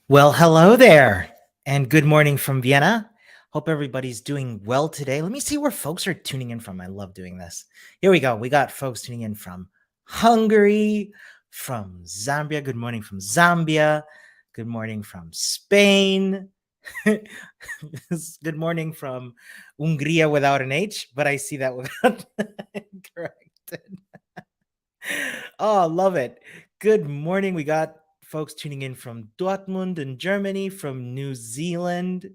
Well, hello there, and good morning from Vienna. Hope everybody's doing well today. Let me see where folks are tuning in from. I love doing this. Here we go. We got folks tuning in from Hungary, from Zambia. Good morning from Zambia. Good morning from Spain. Good morning from Hungria without an H, but I see that we got corrected. Oh, love it. Good morning. We got folks tuning in from Dortmund in Germany, from New Zealand.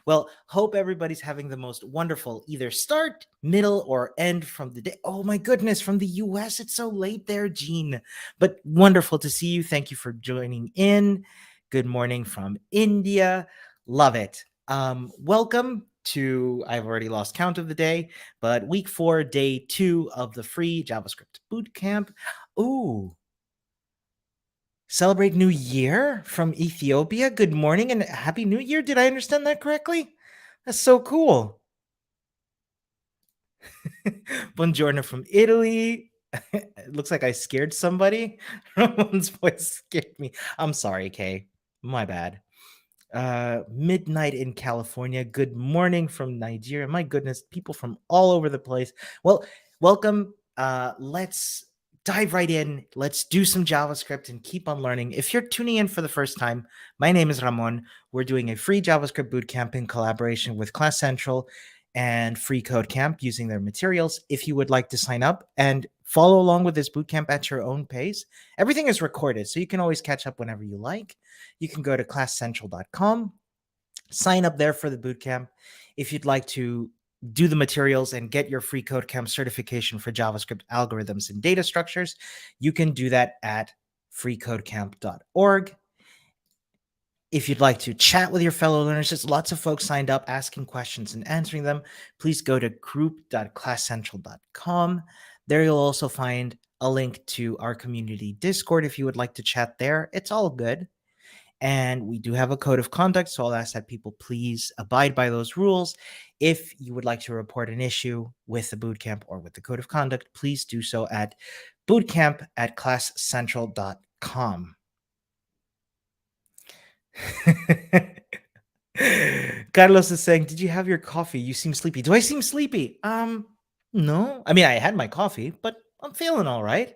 Well, hope everybody's having the most wonderful either start, middle, or end from the day. Oh my goodness, from the US. It's so late there, Gene. But wonderful to see you. Thank you for joining in. Good morning from India. Love it. Welcome to, I've already lost count of the day, but week 4, day 2 of the free JavaScript Bootcamp. Ooh, celebrate New Year from Ethiopia. Good morning and Happy New Year. Did I understand that correctly? That's so cool. Buongiorno from Italy. It looks like I scared somebody. Ramon's voice scared me. I'm sorry, Kay. My bad. Midnight in California. Good morning from Nigeria. My goodness, people from all over the place. Well, welcome. Let's dive right in. Let's do some JavaScript and keep on learning. If you're tuning in for the first time, my name is Ramon. We're doing a free JavaScript bootcamp in collaboration with Class Central and FreeCodeCamp using their materials. If you would like to sign up and follow along with this bootcamp at your own pace, everything is recorded, so you can always catch up whenever you like. You can go to classcentral.com, sign up there for the bootcamp. If you'd like to do the materials and get your FreeCodeCamp certification for JavaScript algorithms and data structures, you can do that at freecodecamp.org. If you'd like to chat with your fellow learners, there's lots of folks signed up asking questions and answering them. Please go to group.classcentral.com. There you'll also find a link to our community Discord if you would like to chat there. It's all good. And we do have a code of conduct, so I'll ask that people please abide by those rules. If you would like to report an issue with the bootcamp or with the code of conduct, please do so at bootcamp@classcentral.com. Carlos is saying, "Did you have your coffee? You seem sleepy." Do I seem sleepy? No. I mean, I had my coffee, but I'm feeling all right.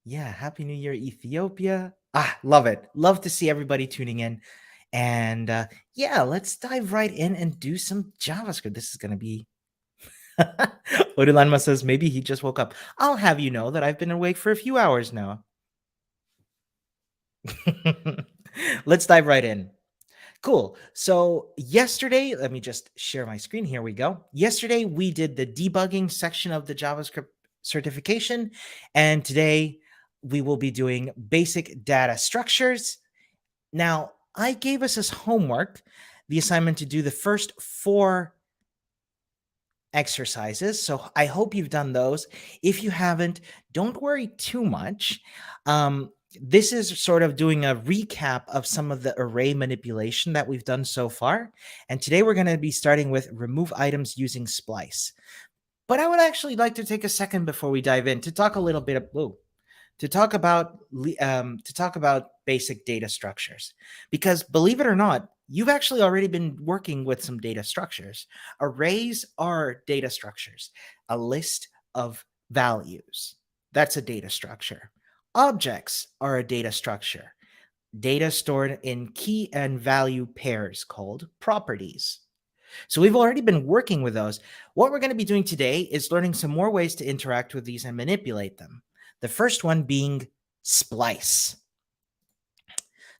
Yeah, Happy New Year, Ethiopia. Love it. Love to see everybody tuning in. And yeah, let's dive right in and do some JavaScript. This is going to be. Odulanma says, maybe he just woke up. I'll have you know that I've been awake for a few hours now. Let's dive right in. Cool. So yesterday, let me just share my screen. Here we go. Yesterday, we did the debugging section of the JavaScript certification. And today, we will be doing basic data structures. Now, I gave us as homework the assignment to do the first 4 exercises. So I hope you've done those. If you haven't, don't worry too much. This is sort of doing a recap of some of the array manipulation that we've done so far. And today we're going to be starting with remove items using splice. But I would actually like to take a second before we dive in to talk a little bit to talk about basic data structures, because believe it or not, you've actually already been working with some data structures. Arrays are data structures. A list of values, that's a data structure. Objects are a data structure. Data stored in key and value pairs called properties. So we've already been working with those. What we're going to be doing today is learning some more ways to interact with these and manipulate them. The first one being splice.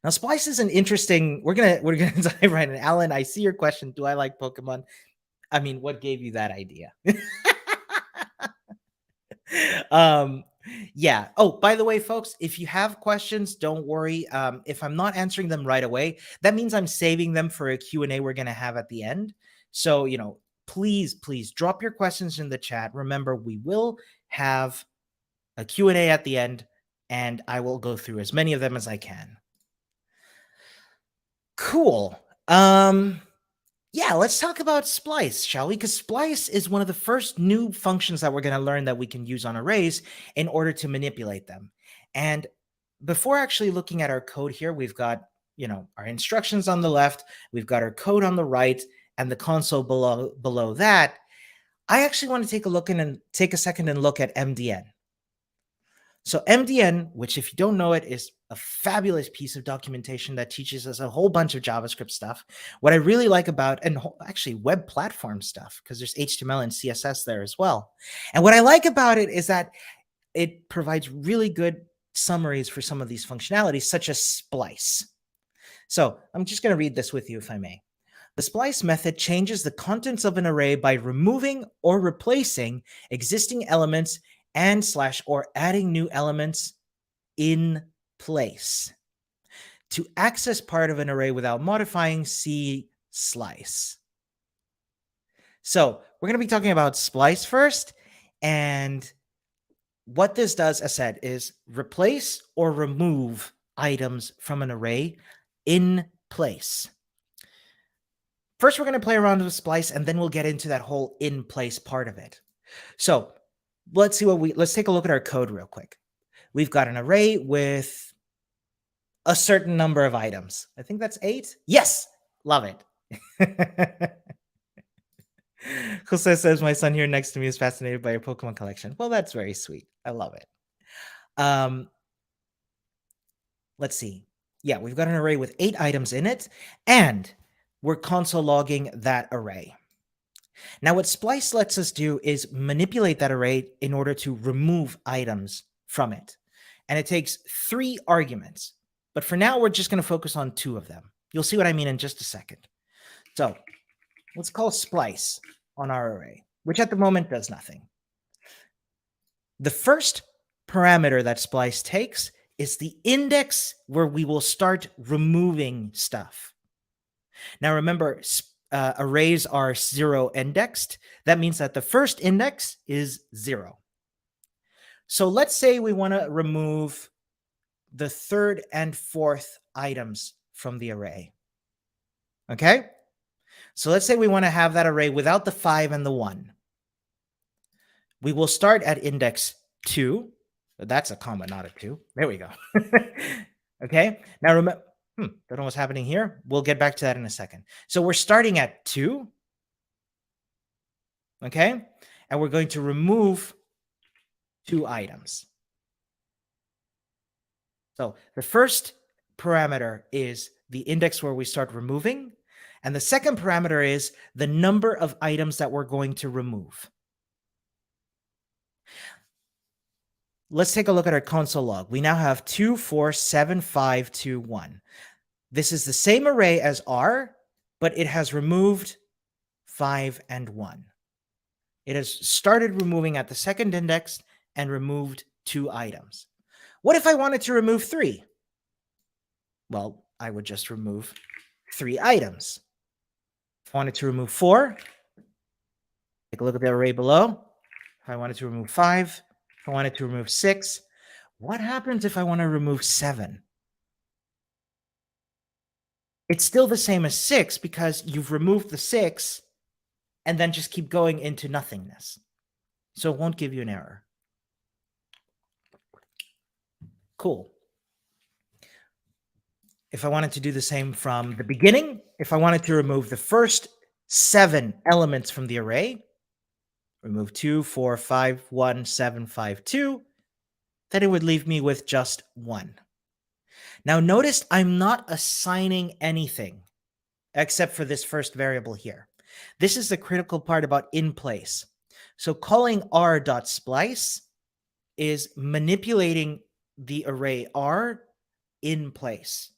Now, splice is an interesting. We're gonna dive right in. Alan, I see your question. Do I like Pokemon? I mean, what gave you that idea? Yeah. Oh, by the way, folks, if you have questions, don't worry. If I'm not answering them right away, that means I'm saving them for a Q&A we're gonna have at the end. So, please drop your questions in the chat. Remember, we will have a Q&A at the end, and I will go through as many of them as I can. Cool. Yeah, let's talk about splice, shall we? Because splice is one of the first new functions that we're going to learn that we can use on arrays in order to manipulate them. And before actually looking at our code here, we've got, our instructions on the left, we've got our code on the right, and the console below that. I actually want to take a second and look at MDN. So MDN, which if you don't know it, is a fabulous piece of documentation that teaches us a whole bunch of JavaScript stuff. What I really like about, and actually web platform stuff, because there's HTML and CSS there as well. And what I like about it is that it provides really good summaries for some of these functionalities, such as splice. So I'm just going to read this with you, if I may. The splice method changes the contents of an array by removing or replacing existing elements or adding new elements in place. To access part of an array without modifying, see slice. So we're going to be talking about splice first. And what this does, as said, is replace or remove items from an array in place. First, we're going to play around with splice, and then we'll get into that whole in place part of it. So let's take a look at our code real quick. We've got an array with a certain number of items. I think that's 8. Yes, love it. Jose says, my son here next to me is fascinated by your Pokemon collection. Well, that's very sweet. I love it. Let's see. Yeah, we've got an array with 8 items in it, and we're console logging that array. Now, what splice lets us do is manipulate that array in order to remove items from it. And it takes 3 arguments. But for now, we're just going to focus on 2 of them. You'll see what I mean in just a second. So let's call splice on our array, which at the moment does nothing. The first parameter that splice takes is the index where we will start removing stuff. Now, remember, arrays are 0 indexed. That means that the first index is 0. So let's say we want to remove the 3rd and 4th items from the array. Okay? So let's say we want to have that array without the 5 and the 1. We will start at index 2. That's a comma, not a 2. There we go. Okay? Now remember, don't know what's happening here. We'll get back to that in a second. So we're starting at 2. Okay? And we're going to remove 2 items. So the first parameter is the index where we start removing. And the second parameter is the number of items that we're going to remove. Let's take a look at our console log. We now have 2, 4, 7, 5, 2, 1. This is the same array as R, but it has removed 5 and 1. It has started removing at the second index and removed 2 items. What if I wanted to remove 3? Well, I would just remove 3 items. If I wanted to remove 4, take a look at the array below. If I wanted to remove 5, if I wanted to remove 6, what happens if I want to remove 7? It's still the same as 6 because you've removed the 6 and then just keep going into nothingness. So it won't give you an error. Cool. If I wanted to do the same from the beginning, if I wanted to remove the first 7 elements from the array, remove 2, 4, 5, 1, 7, 5, 2, then it would leave me with just 1. Now notice I'm not assigning anything except for this first variable here. This is the critical part about in place. So calling r.splice is manipulating the array R in place.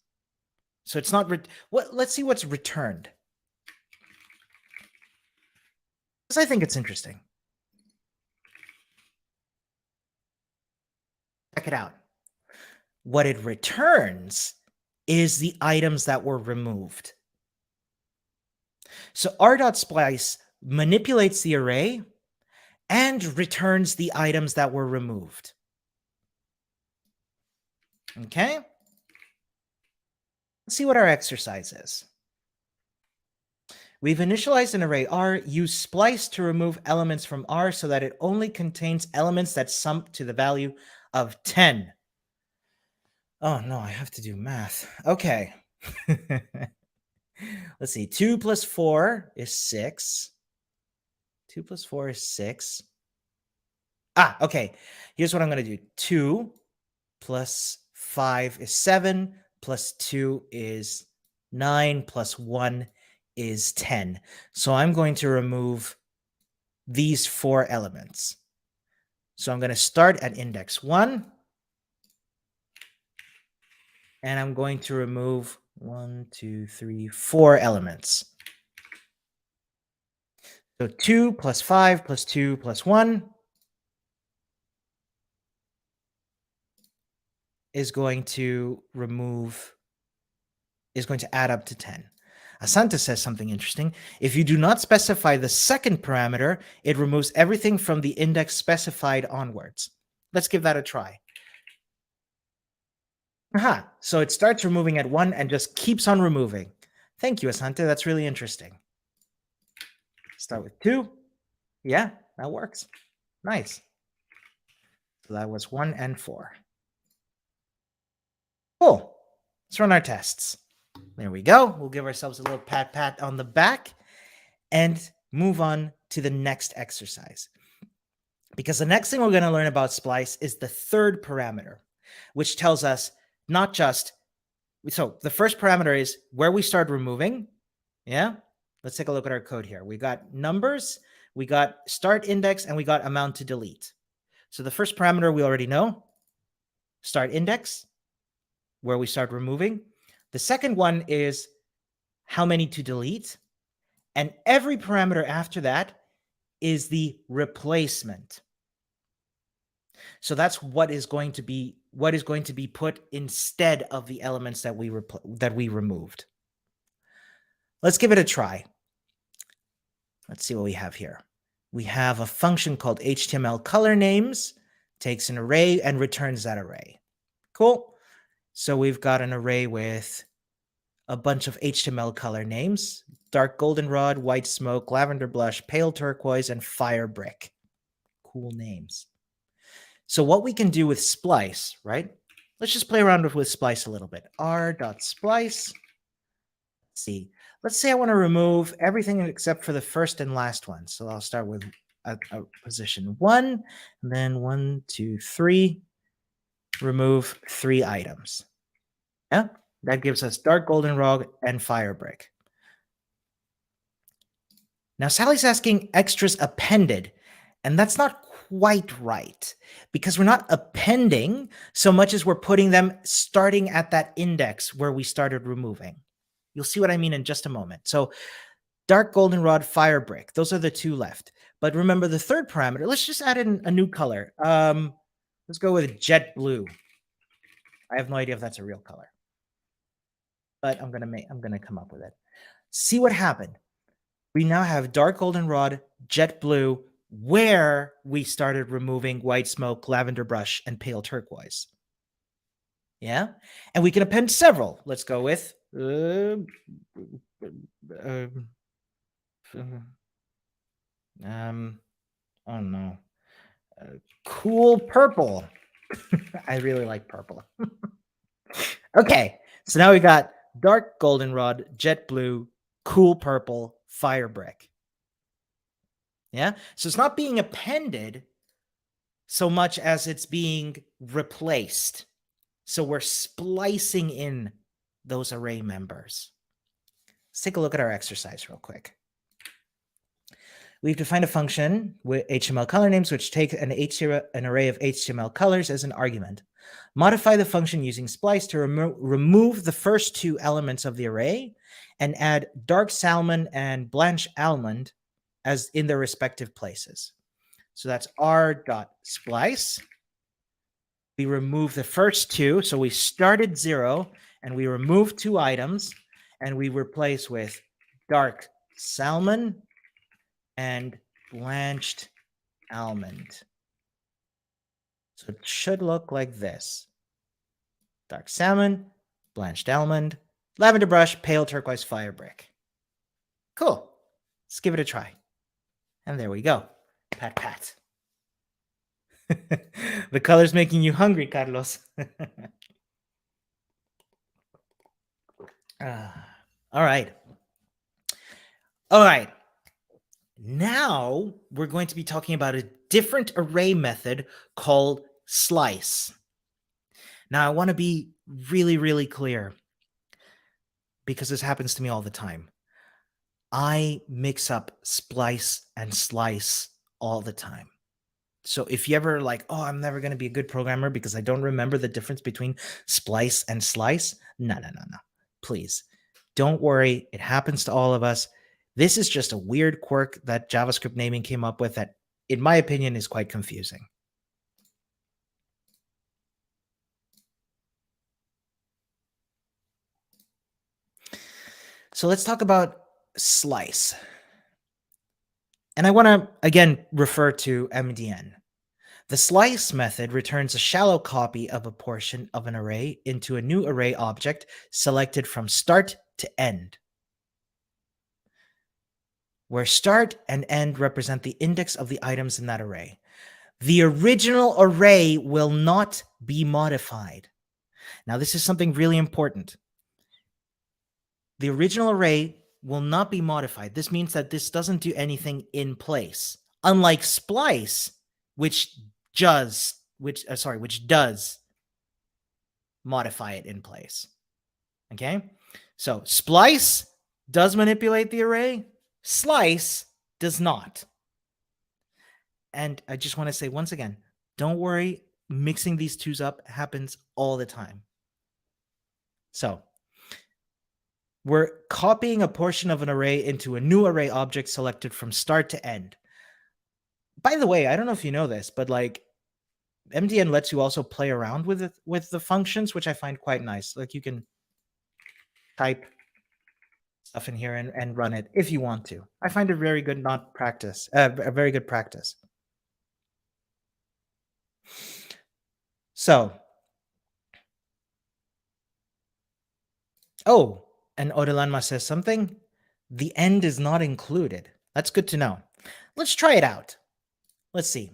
So it's not, let's see what's returned. Because I think it's interesting. Check it out. What it returns is the items that were removed. So r.splice manipulates the array and returns the items that were removed. Okay? Let's see what our exercise is. We've initialized an array R, use splice to remove elements from R so that it only contains elements that sum to the value of 10. Oh, no, I have to do math. Okay. Let's see. 2 plus 4 is 6. 2 plus 4 is 6. Okay. Here's what I'm going to do. 2 plus 5 is 7, plus 2 is 9, plus 1 is 10. So I'm going to remove these 4 elements. So I'm going to start at index 1, and I'm going to remove 1, 2, 3, 4 elements. So 2 plus 5 plus 2 plus 1 is going to add up to 10. Asante says something interesting. If you do not specify the second parameter, it removes everything from the index specified onwards. Let's give that a try. Aha, so it starts removing at 1 and just keeps on removing. Thank you, Asante. That's really interesting. Start with 2. Yeah, that works. Nice. So that was 1 and 4. Cool. Let's run our tests. There we go. We'll give ourselves a little pat on the back and move on to the next exercise. Because the next thing we're going to learn about splice is the third parameter, which tells us not just, so the first parameter is where we start removing. Yeah. Let's take a look at our code here. We got numbers, we got start index, and we got amount to delete. So the first parameter we already know, start index, where we start removing. The second one is how many to delete. And every parameter after that is the replacement. So that's what is going to be put instead of the elements that we removed. Let's give it a try. Let's see what we have here. We have a function called HTML color names, takes an array and returns that array. Cool. So we've got an array with a bunch of HTML color names: dark goldenrod, white smoke, lavender blush, pale turquoise, and fire brick. Cool names. So what we can do with splice, right? Let's just play around with splice a little bit. r.splice. Let's see. Let's say I want to remove everything except for the first and last one. So I'll start with a position 1, and then 1, 2, 3. Remove 3 items. Yeah, that gives us dark goldenrod and fire brick. Now Sally's asking extras appended, and that's not quite right, because we're not appending so much as we're putting them starting at that index where we started removing. You'll see what I mean in just a moment. So dark goldenrod, fire brick, those are the 2 left. But remember the third parameter, let's just add in a new color. Let's go with jet blue. I have no idea if that's a real color, but I'm gonna come up with it. See what happened. We now have dark goldenrod, jet blue, where we started removing white smoke, lavender brush, and pale turquoise. Yeah, and we can append several. Let's go with oh no, cool purple. I really like purple. Okay, so now we got dark goldenrod, jet blue, cool purple, fire brick. Yeah, so it's not being appended so much as it's being replaced. So we're splicing in those array members. Let's take a look at our exercise real quick. We've defined a function with HTML color names, which take an array of HTML colors as an argument. Modify the function using splice to remove the first 2 elements of the array and add dark salmon and blanche almond as in their respective places. So that's r.splice. We remove the first 2. So we started 0 and we remove 2 items and we replace with dark salmon and blanched almond. So it should look like this: dark salmon, blanched almond, lavender brush, pale turquoise, fire brick. Cool. Let's give it a try. And there we go. Pat, pat. The color's making you hungry, Carlos. All right. All right. Now we're going to be talking about a different array method called slice. Now I want to be really, really clear because this happens to me all the time. I mix up splice and slice all the time. So if you ever like, oh, I'm never going to be a good programmer because I don't remember the difference between splice and slice. No. Please don't worry. It happens to all of us. This is just a weird quirk that JavaScript naming came up with that, in my opinion, is quite confusing. So let's talk about slice. And I want to, again, refer to MDN. The slice method returns a shallow copy of a portion of an array into a new array object selected from start to end, where start and end represent the index of the items in that array. The original array will not be modified. Now, this is something really important. The original array will not be modified. This means that this doesn't do anything in place, unlike splice, which does modify it in place. Okay, so splice does manipulate the array, slice does not. And I just want to say once again, don't worry, mixing these twos up happens all the time. So we're copying a portion of an array into a new array object selected from start to end. By the way, I don't know if you know this, but like MDN lets you also play around with it, with the functions, which I find quite nice. Like you can type stuff in here and run it if you want to. I find it very good, not practice, a very good practice. So, oh, and Odelanma says something. The end is not included. That's good to know. Let's try it out. Let's see.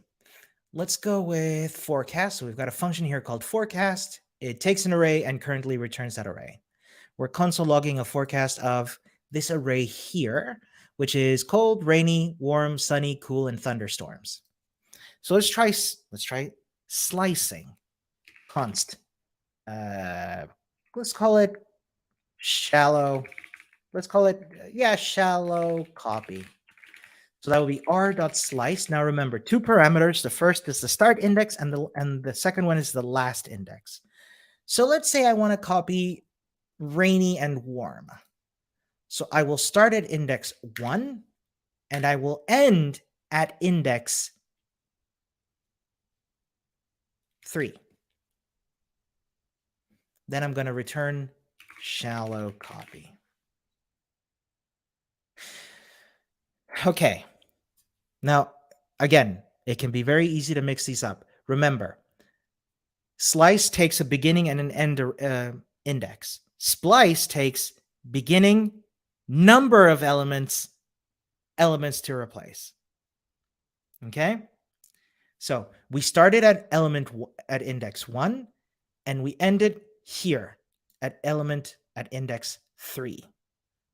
Let's go with forecast. So we've got a function here called forecast. It takes an array and currently returns that array. We're console logging a forecast of this array here, which is cold, rainy, warm, sunny, cool, and thunderstorms. So let's try slicing. Const. Let's call it shallow. Let's call it, shallow copy. So that will be r.slice. Now remember, two parameters. The first is the start index, and the second one is the last index. So let's say I want to copy rainy and warm. So I will start at index 1, and I will end at index 3. Then I'm going to return shallow copy. Okay. Now, again, it can be very easy to mix these up. Remember, slice takes a beginning and an end index. Splice takes beginning, number of elements to replace. Okay? So we started at index 1, and we ended here at index 3.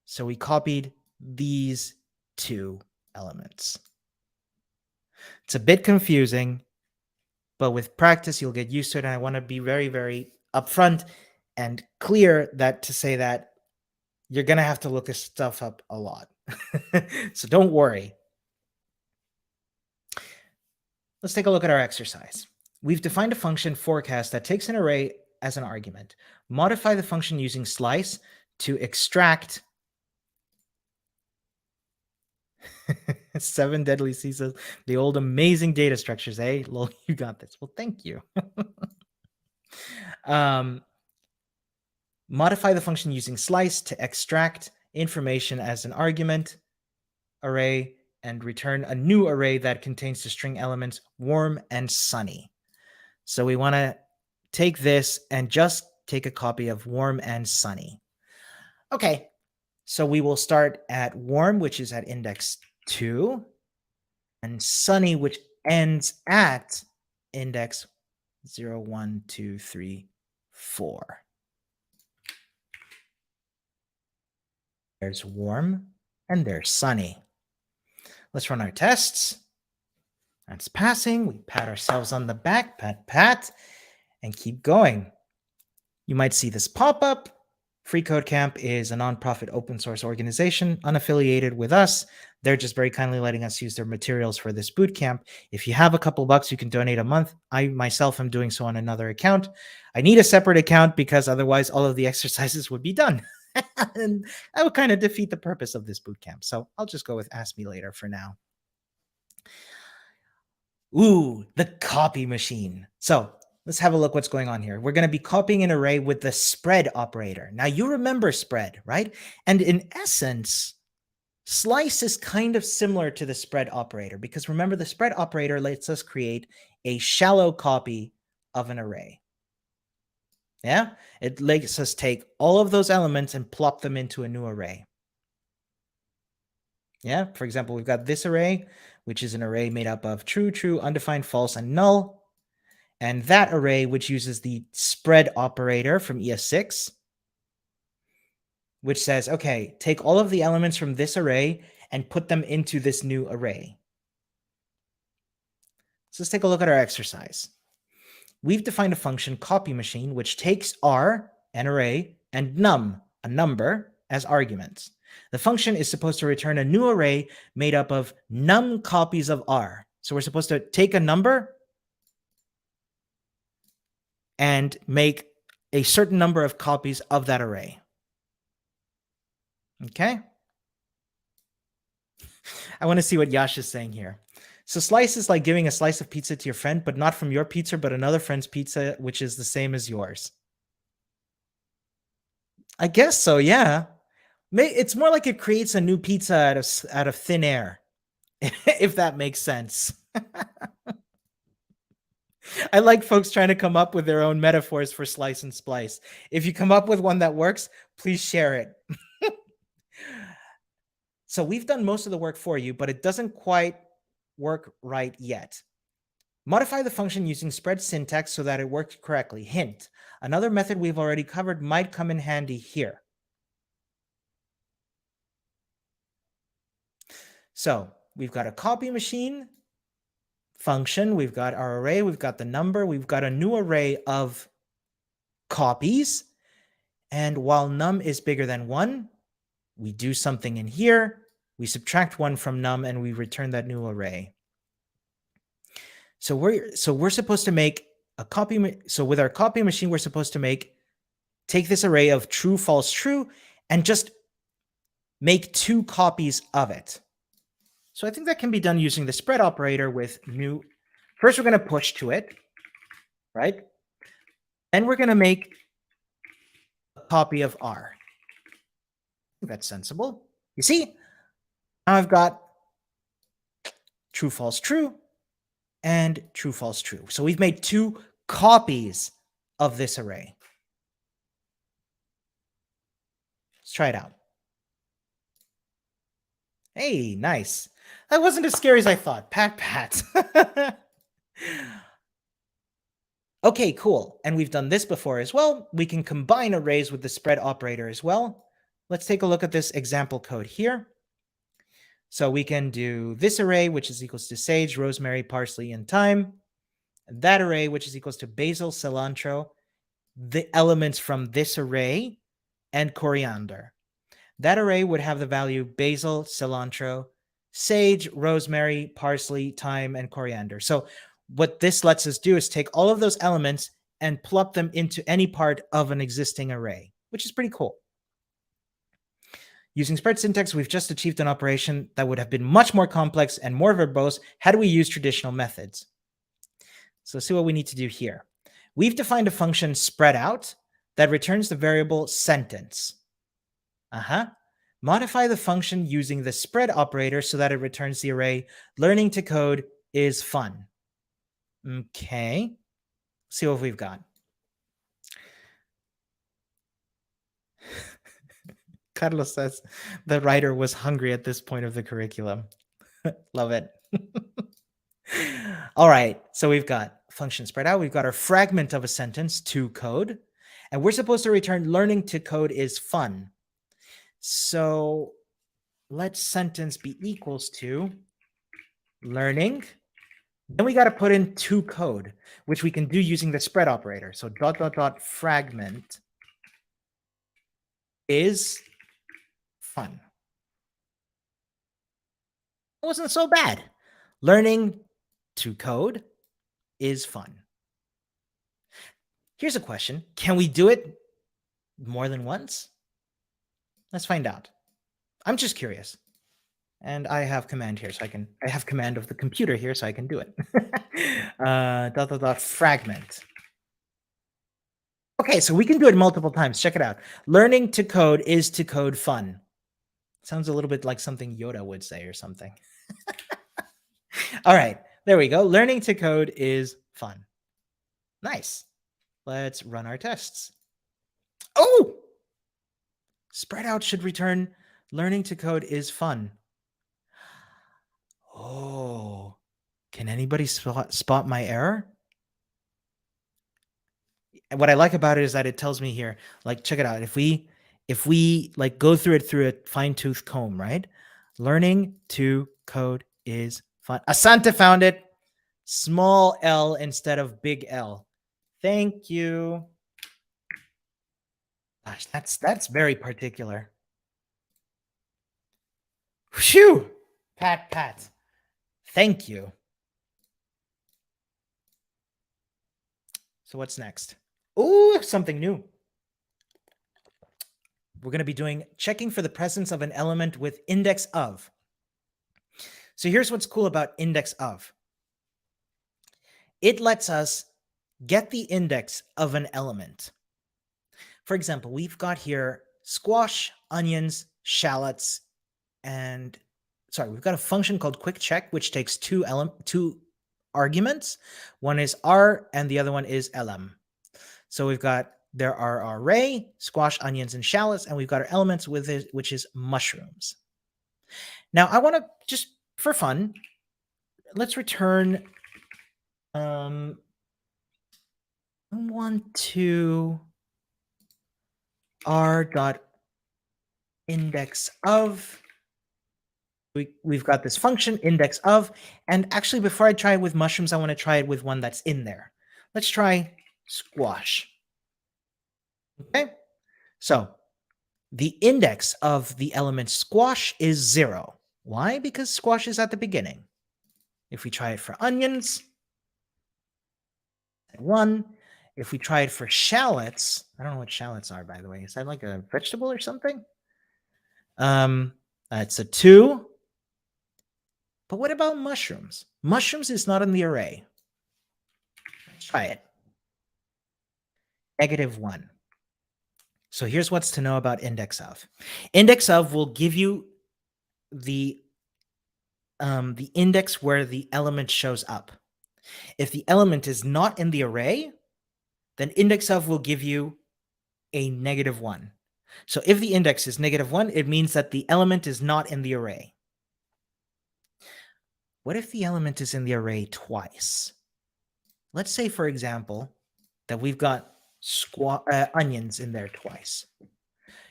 So we copied these two elements. It's a bit confusing, but with practice, you'll get used to it. And I want to be very, very upfront and clear to say that you're going to have to look this stuff up a lot. So don't worry. Let's take a look at our exercise. We've defined a function forecast that takes an array as an argument. Modify the function using slice to extract 7 deadly C's, the old amazing data structures, eh? Lol, you got this. Well, thank you. Modify the function using slice to extract information as an argument array and return a new array that contains the string elements warm and sunny. So we want to take this and just take a copy of warm and sunny. Okay, so we will start at warm, which is at index 2, and sunny, which ends at index 0, 1, 2, 3, 4. there's warm, and there's sunny. Let's run our tests. That's passing. We pat ourselves on the back, pat, pat, and keep going. You might see this pop up. FreeCodeCamp is a nonprofit open source organization unaffiliated with us. They're just very kindly letting us use their materials for this bootcamp. If you have a couple bucks, you can donate a month. I myself am doing so on another account. I need a separate account because otherwise all of the exercises would be done. And that would kind of defeat the purpose of this bootcamp. So I'll just go with Ask Me Later for now. Ooh, the copy machine. So let's have a look what's going on here. We're going to be copying an array with the spread operator. Now you remember spread, right? And in essence, slice is kind of similar to the spread operator because remember the spread operator lets us create a shallow copy of an array. Yeah, it lets us take all of those elements and plop them into a new array. Yeah, for example, we've got this array, which is an array made up of true, true, undefined, false, and null. And that array, which uses the spread operator from ES6, which says, okay, take all of the elements from this array and put them into this new array. So let's take a look at our exercise. We've defined a function copy machine, which takes R, an array, and num, a number, as arguments. The function is supposed to return a new array made up of num copies of R. So we're supposed to take a number and make a certain number of copies of that array. Okay? I want to see what Yash is saying here. So slice is like giving a slice of pizza to your friend, but not from your pizza, but another friend's pizza, which is the same as yours. I guess so, yeah. It's more like it creates a new pizza out of thin air, if that makes sense. I like folks trying to come up with their own metaphors for slice and splice. If you come up with one that works, please share it. So we've done most of the work for you, but it doesn't quite work right yet. Modify the function using spread syntax so that it works correctly. Hint, another method we've already covered might come in handy here. So we've got a copy machine function, we've got our array, we've got the number, we've got a new array of copies. And while num is bigger than 1, we do something in here, we subtract 1 from num, and we return that new array. So we're supposed to make a copy. So with our copy machine, we're supposed to take this array of true, false, true, and just make 2 copies of it. So I think that can be done using the spread operator with new. First, we're going to push to it, right? Then we're going to make a copy of R. I think that's sensible. You see, now I've got true, false, true, and true, false, true. So we've made 2 copies of this array. Let's try it out. Hey, nice. That wasn't as scary as I thought. Pat, pat. Okay, cool. And we've done this before as well. We can combine arrays with the spread operator as well. Let's take a look at this example code here. So we can do this array, which is equals to sage, rosemary, parsley, and thyme. That array, which is equals to basil, cilantro, the elements from this array, and coriander. That array would have the value basil, cilantro, sage, rosemary, parsley, thyme, and coriander. So what this lets us do is take all of those elements and plop them into any part of an existing array, which is pretty cool. Using spread syntax, we've just achieved an operation that would have been much more complex and more verbose had we used traditional methods. So let's see what we need to do here. We've defined a function spread out that returns the variable sentence. Modify the function using the spread operator so that it returns the array learning to code is fun. Okay, see what we've got. Carlos says the writer was hungry at this point of the curriculum. Love it. All right, so we've got function spread out. We've got our fragment of a sentence to code, and we're supposed to return learning to code is fun. So let sentence be equals to learning. Then we got to put in to code, which we can do using the spread operator. So ... fragment is fun. It wasn't so bad. Learning to code is fun. Here's a question. Can we do it more than once? Let's find out. I'm just curious. And I have command here, so I have command of the computer here, so I can do it. Fragment. Okay, so we can do it multiple times. Check it out. Learning to code is to code fun. Sounds a little bit like something Yoda would say or something. All right, there we go. Learning to code is fun. Nice. Let's run our tests. Oh! Spread out should return learning to code is fun. Oh, can anybody spot my error? And what I like about it is that it tells me here, like, check it out. If we like go through it through a fine-tooth comb, right? Learning to code is fun. Asante found it. Small L instead of big L. Thank you. Gosh, that's very particular. Phew. Pat. Thank you. So what's next? Oh, something new. We're going to be doing checking for the presence of an element with index of. So here's what's cool about index of. It lets us get the index of an element. For example, we've got here squash, onions, shallots, and we've got a function called quick check, which takes two arguments. One is R and the other one is LM. So there are our array, squash, onions, and shallots, and we've got our elements with it, which is mushrooms. Now I want to just for fun, let's return I want to r dot index of. We've got this function index of, and actually before I try it with mushrooms, I want to try it with one that's in there. Let's try squash. Okay, so the index of the element squash is 0. Why? Because squash is at the beginning. If we try it for onions, 1. If we try it for shallots, I don't know what shallots are, by the way. Is that like a vegetable or something? That's a 2. But what about mushrooms? Mushrooms is not in the array. Let's try it. -1. So here's what's to know about index of. Index of will give you the index where the element shows up. If the element is not in the array, then index of will give you a -1. So if the index is -1, it means that the element is not in the array. What if the element is in the array twice? Let's say, for example, that we've got onions in there twice.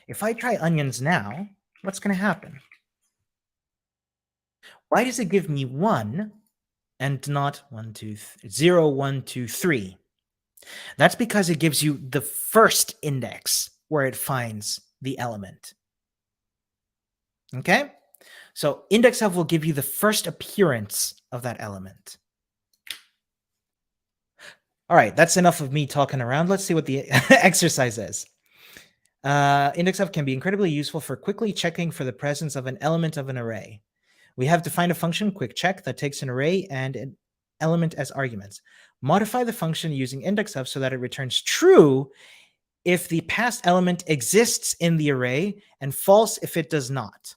If I try onions now, what's going to happen? Why does it give me 1 and not 0, 1, 2, 3? That's because it gives you the first index where it finds the element. Okay? So index of will give you the first appearance of that element. All right, that's enough of me talking around. Let's see what the exercise is. Index of can be incredibly useful for quickly checking for the presence of an element of an array. We have defined a function, quick check, that takes an array and an element as arguments. Modify the function using index of so that it returns true if the passed element exists in the array and false if it does not.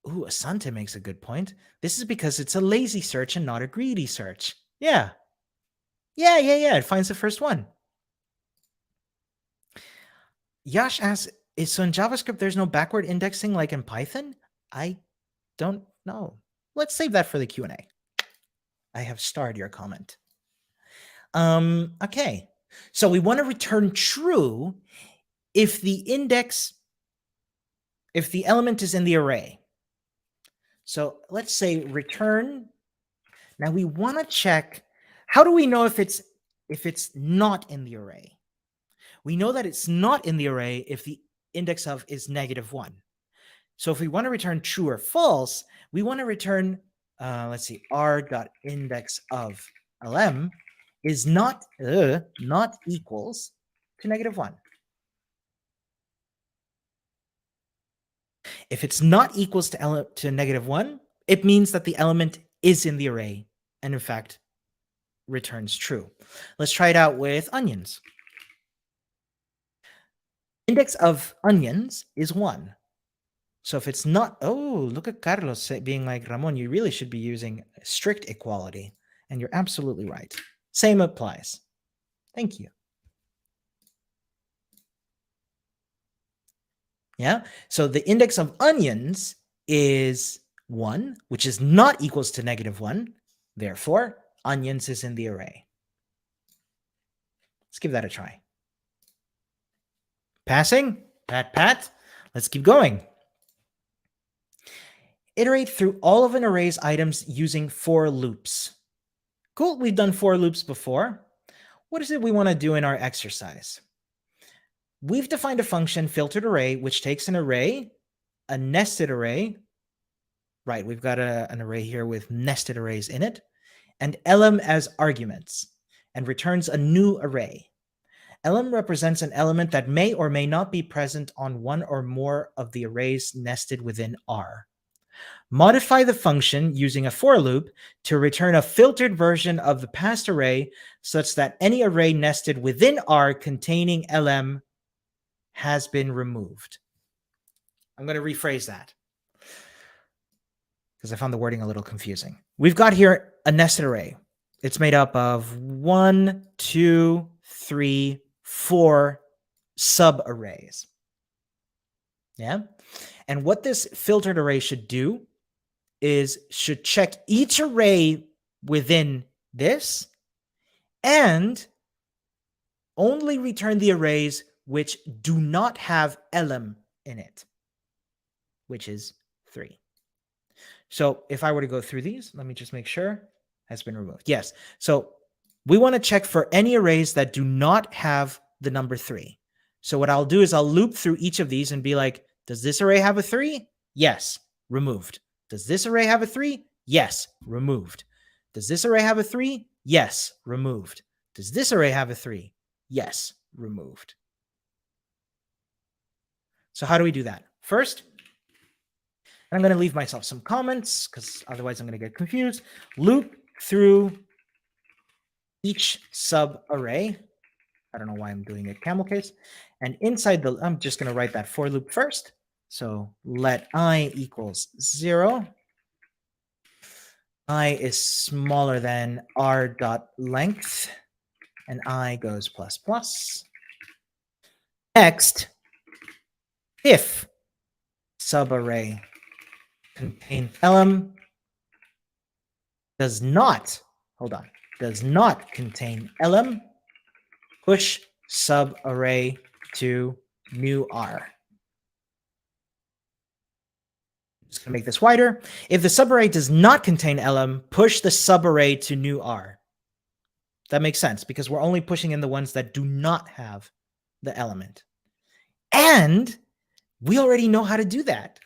Ooh, Asante makes a good point. This is because it's a lazy search and not a greedy search. Yeah. It finds the first one. Yash asks, so in JavaScript, there's no backward indexing like in Python? I don't know. Let's save that for the Q&A. I have starred your comment. Okay. So we want to return true if the element is in the array. So let's say return. Now we want to check, how do we know if it's not in the array? We know that it's not in the array if the index of is -1. So if we want to return true or false, we want to return, let's see, r.index of lm is not equals to -1. If it's not equals to -1, it means that the element is in the array and in fact returns true. Let's try it out with onions. Index of onions is 1. So if it's not, oh, look at Carlos being like, Ramon, you really should be using strict equality. And you're absolutely right. Same applies. Thank you. Yeah. So the index of onions is 1, which is not equals to -1. Therefore, onions is in the array. Let's give that a try. Passing? Pat, pat. Let's keep going. Iterate through all of an array's items using for loops. Cool. We've done for loops before. What is it we want to do in our exercise? We've defined a function filtered array, which takes an array, a nested array. Right, we've got an array here with nested arrays in it, and lm as arguments, and returns a new array. lm represents an element that may or may not be present on one or more of the arrays nested within R. Modify the function using a for loop to return a filtered version of the past array such that any array nested within R containing lm has been removed. I'm going to rephrase that because I found the wording a little confusing. We've got here a nested array. It's made up of 1, 2, 3, 4 sub-arrays. Yeah? And what this filtered array should do is should check each array within this and only return the arrays which do not have lm in it, which is 3. So if I were to go through these, let me just make sure has been removed. Yes. So we want to check for any arrays that do not have the number 3. So what I'll do is I'll loop through each of these and be like, does this array have a 3? Yes, removed. Does this array have a 3? Yes, removed. Does this array have a 3? Yes, removed. Does this array have a 3? Yes, removed. So how do we do that? First, I'm going to leave myself some comments because otherwise I'm going to get confused. Loop through each sub-array. I don't know why I'm doing a camel case. And inside the, I'm just going to write that for loop first. So let I equals 0. I is smaller than r dot length, and I goes plus plus. Next, if subarray contain lm does not, does not contain lm, push subarray to new r. Just going to make this wider. If the subarray does not contain lm, push the subarray to new r. That makes sense because we're only pushing in the ones that do not have the element. And we already know how to do that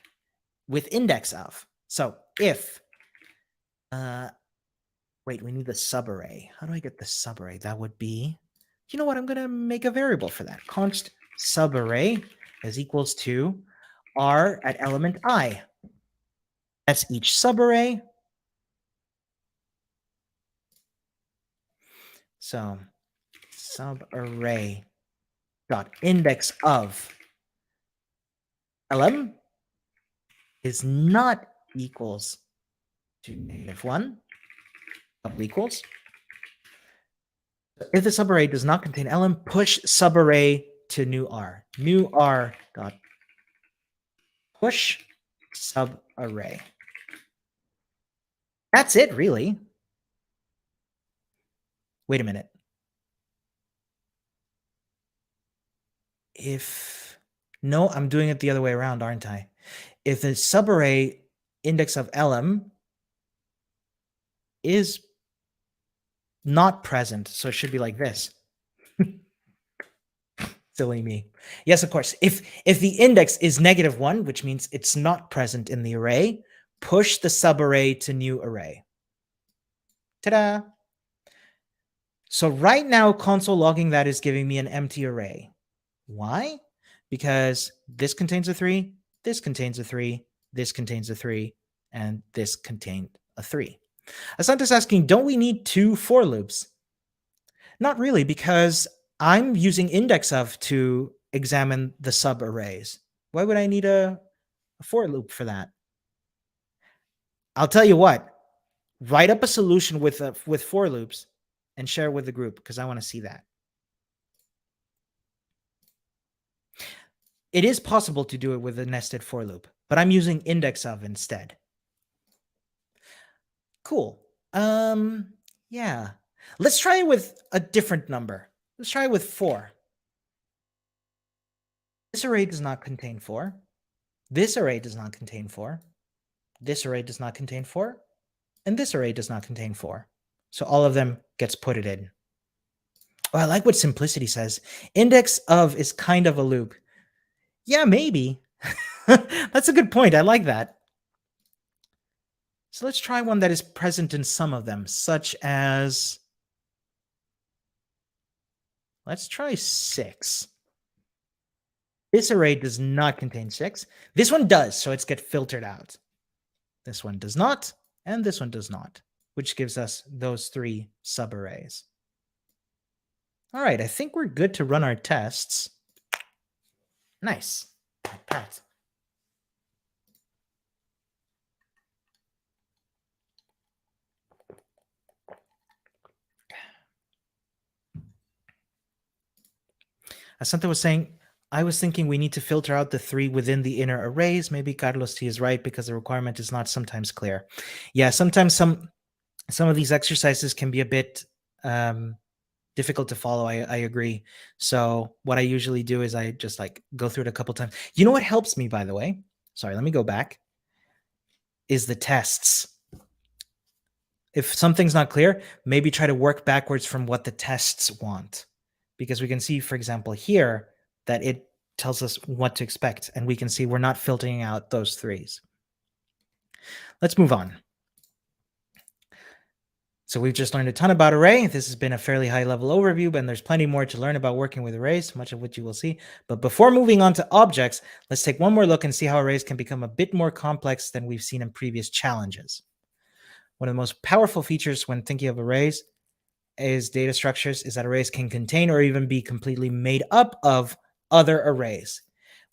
with index of. So if, wait, we need the subarray. How do I get the subarray? That would be, you know what? I'm going to make a variable for that. Const subarray is equals to r at element I. That's each subarray. So subarray dot index of lm is not equals to -1, double equals. If the subarray does not contain lm, push subarray to new r. New r dot push subarray. That's it, really. Wait a minute. No, I'm doing it the other way around, aren't I? If the subarray index of LM is not present, so it should be like this. Silly me. Yes, of course. If the index is -1, which means it's not present in the array, push the subarray to new array. Ta-da! So right now, console logging that is giving me an empty array. Why? Because this contains a 3, this contains a 3, this contains a 3, and this contained a 3. Asanta's asking, don't we need 2 for loops? Not really, because I'm using index of to examine the subarrays. Why would I need a for loop for that? I'll tell you what, write up a solution with for loops and share with the group, because I want to see that. It is possible to do it with a nested for loop, but I'm using index of instead. Cool. Yeah. Let's try it with a different number. Let's try it with 4. This array does not contain 4. This array does not contain 4. This array does not contain 4. And this array does not contain 4. So all of them gets put it in. Oh, I like what Simplicity says. Index of is kind of a loop. Yeah, maybe. That's a good point. I like that. So let's try one that is present in some of them, such as, let's try 6. This array does not contain 6. This one does, so it's get filtered out. This one does not, and this one does not, which gives us those 3 subarrays. All right, I think we're good to run our tests. Nice. Pat. Asante was saying, I was thinking we need to filter out the 3 within the inner arrays. Maybe Carlos T is right because the requirement is not sometimes clear. Yeah, sometimes some of these exercises can be a bit difficult to follow. I agree. So what I usually do is I just like go through it a couple times. You know what helps me, by the way? Sorry, let me go back. Is the tests. If something's not clear, maybe try to work backwards from what the tests want. Because we can see, for example, here that it tells us what to expect, and we can see we're not filtering out those 3s. Let's move on. So we've just learned a ton about array. This has been a fairly high-level overview, but there's plenty more to learn about working with arrays, much of which you will see. But before moving on to objects, let's take one more look and see how arrays can become a bit more complex than we've seen in previous challenges. One of the most powerful features when thinking of arrays is data structures is that arrays can contain or even be completely made up of other arrays.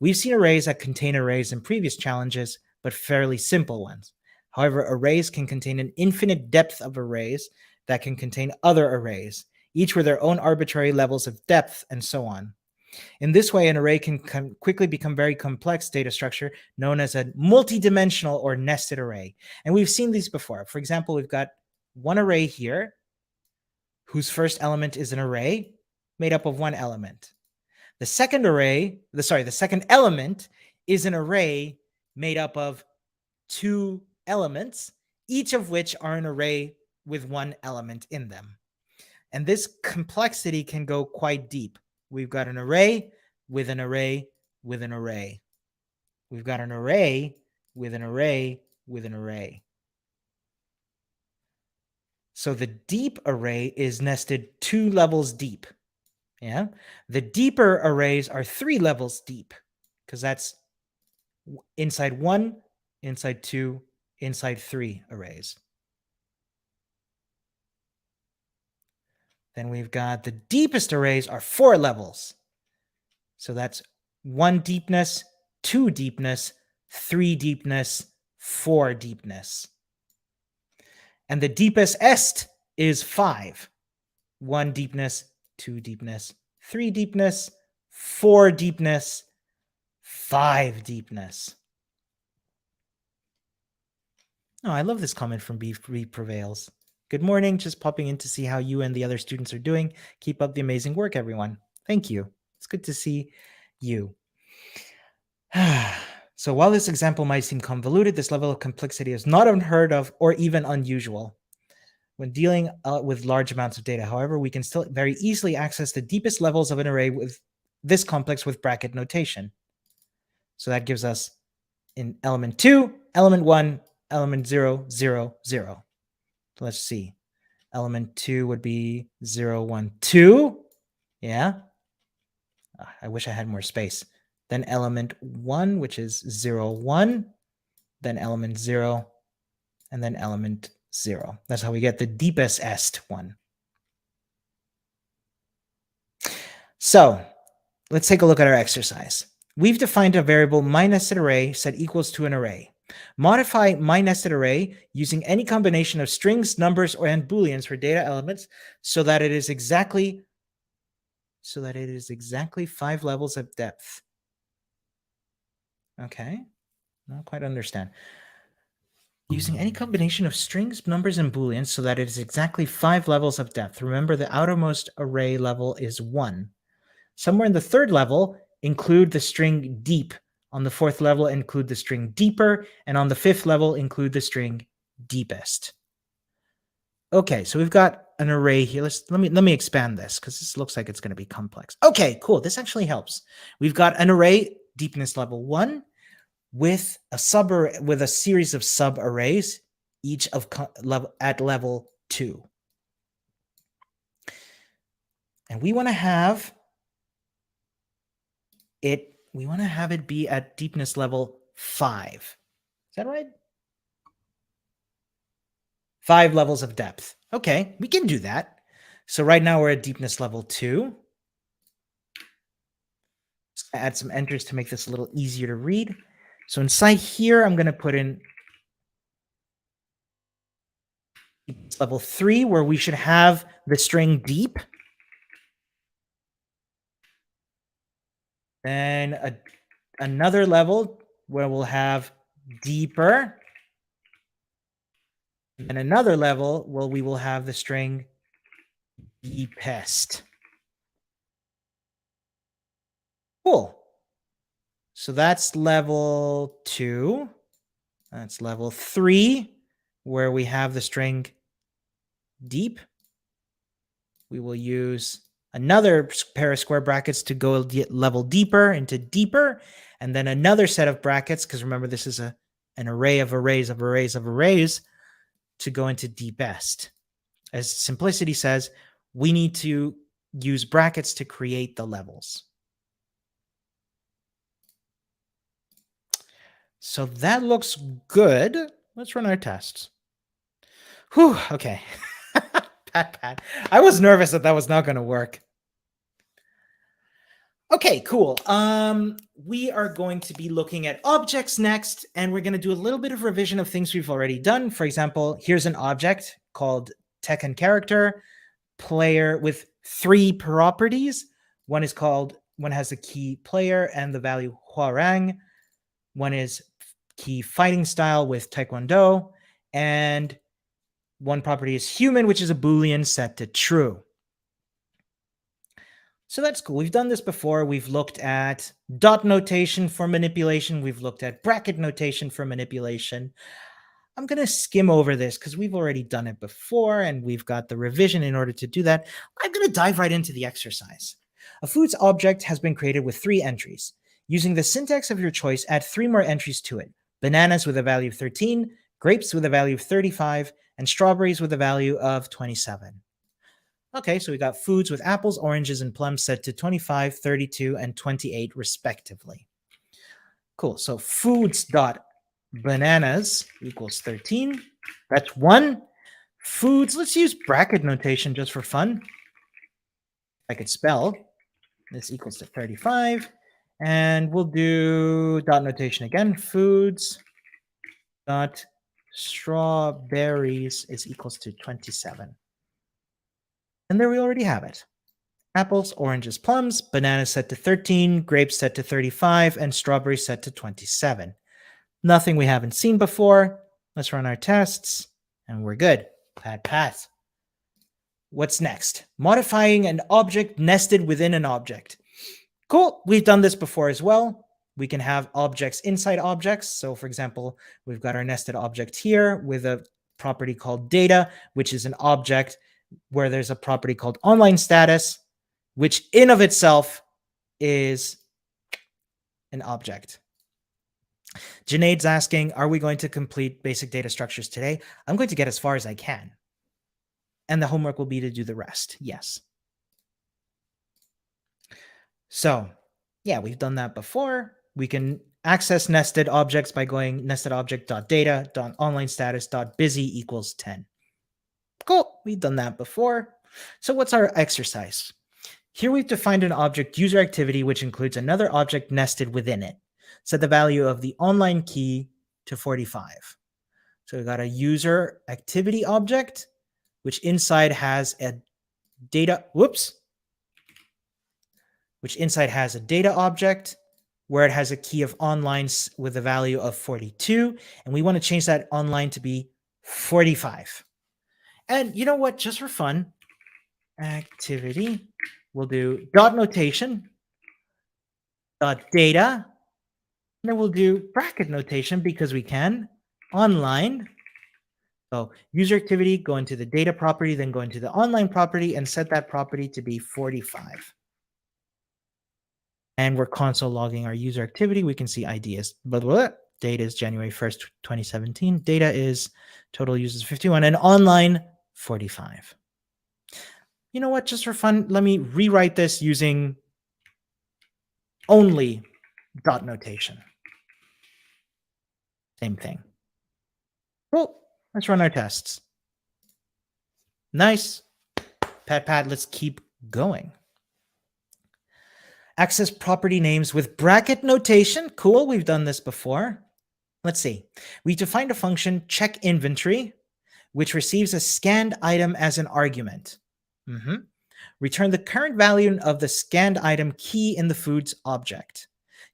We've seen arrays that contain arrays in previous challenges, but fairly simple ones. However, arrays can contain an infinite depth of arrays that can contain other arrays, each with their own arbitrary levels of depth and so on. In this way, an array can quickly become very complex data structure known as a multi-dimensional or nested array. And we've seen these before. For example, we've got one array here whose first element is an array made up of one element. The second element is an array made up of 2 elements, each of which are an array with one element in them. And this complexity can go quite deep. We've got an array with an array with an array. We've got an array with an array with an array. So the deep array is nested 2 levels deep. Yeah. The deeper arrays are 3 levels deep because that's inside 1, inside 2, inside 3 arrays. Then we've got the deepest arrays are 4 levels. So that's 1 deepness, 2 deepness, 3 deepness, 4 deepness. And the deepest est is 5. 1 deepness, 2 deepness, 3 deepness, 4 deepness, 5 deepness. Oh, I love this comment from Beef Prevails. Good morning. Just popping in to see how you and the other students are doing. Keep up the amazing work, everyone. Thank you. It's good to see U. So while this example might seem convoluted, this level of complexity is not unheard of or even unusual when dealing with large amounts of data. However, we can still very easily access the deepest levels of an array with this complex with bracket notation. So that gives us in element 2, element 1, element 0, 0, 0. So let's see. Element 2 would be 0, 1, 2. Yeah. I wish I had more space. Then element 1, which is 0, 1. Then element 0. And then element 0. That's how we get the deepest est one. So let's take a look at our exercise. We've defined a variable my-nested array set equals to an array. Modify my-nested array using any combination of strings, numbers, and booleans for data elements so that it is exactly 5 levels of depth. Okay, I don't quite understand. Using any combination of strings, numbers, and booleans so that it is exactly 5 levels of depth. Remember, the outermost array level is 1. Somewhere in the third level, include the string deep. On the fourth level, include the string deeper. And on the fifth level, include the string deepest. Okay, so we've got an array here. Let me expand this because this looks like it's going to be complex. Okay, cool. This actually helps. We've got an array, deepness level 1, with a series of sub arrays, each of at level 2. And we want to have it be at deepness level 5. Is that right? 5 levels of depth. Okay, we can do that. So right now we're at deepness level 2. Just add some enters to make this a little easier to read. So inside here, I'm going to put in level 3, where we should have the string deep. Then another level where we'll have deeper. And another level where we will have the string deepest. Cool. So that's level 2. That's level 3, where we have the string deep. We will use another pair of square brackets to go level deeper into deeper, and then another set of brackets, because remember this is an array of arrays of arrays of arrays, to go into deepest. As simplicity says, we need to use brackets to create the levels. So that looks good. Let's run our tests. Whew, okay. Pat. I was nervous that was not going to work. Okay, cool. We are going to be looking at objects next, and we're going to do a little bit of revision of things we've already done. For example, here's an object called tech and character player with 3 properties. One has the key player and the value Hwarang. One is key fighting style with Taekwondo, and one property is human, which is a Boolean set to true. So that's cool. We've done this before. We've looked at dot notation for manipulation. We've looked at bracket notation for manipulation. I'm going to skim over this because we've already done it before and we've got the revision in order to do that. I'm going to dive right into the exercise. A foods object has been created with 3 entries. Using the syntax of your choice, add 3 more entries to it. Bananas with a value of 13, grapes with a value of 35, and strawberries with a value of 27. Okay, so we got foods with apples, oranges, and plums set to 25, 32, and 28 respectively. Cool, so foods.bananas equals 13. That's 1. Foods, let's use bracket notation just for fun. I could spell. This equals to 35. And we'll do dot notation again. Foods dot strawberries is equals to 27. And there we already have it. Apples, oranges, plums, bananas set to 13, grapes set to 35, and strawberries set to 27. Nothing we haven't seen before. Let's run our tests, and we're good. Pat. What's next? Modifying an object nested within an object. Cool. We've done this before as well. We can have objects inside objects. So for example, we've got our nested object here with a property called data, which is an object where there's a property called online status, which in of itself is an object. Junaid's asking, are we going to complete basic data structures today? I'm going to get as far as I can. And the homework will be to do the rest. Yes. So yeah, we've done that before. We can access nested objects by going nestedObject.data.onlinestatus.busy equals 10. Cool. We've done that before. So what's our exercise? Here we've defined an object user activity, which includes another object nested within it. Set the value of the online key to 45. So we've got a user activity object, which inside has a data, which inside has a data object where it has a key of online with a value of 42. And we want to change that online to be 45. And you know what? Just for fun, activity, we'll do dot notation, dot data, and then we'll do bracket notation because we can, online. So user activity, go into the data property, then go into the online property and set that property to be 45. And we're console logging our user activity. We can see ID is blah, blah, blah. Data is January 1st, 2017. Data is total users 51 and online 45. You know what? Just for fun, let me rewrite this using only dot notation. Same thing. Cool. Let's run our tests. Nice. Pat, let's keep going. Access property names with bracket notation. Cool. We've done this before. Let's see. We defined a function check inventory, which receives a scanned item as an argument. Return the current value of the scanned item key in the foods object.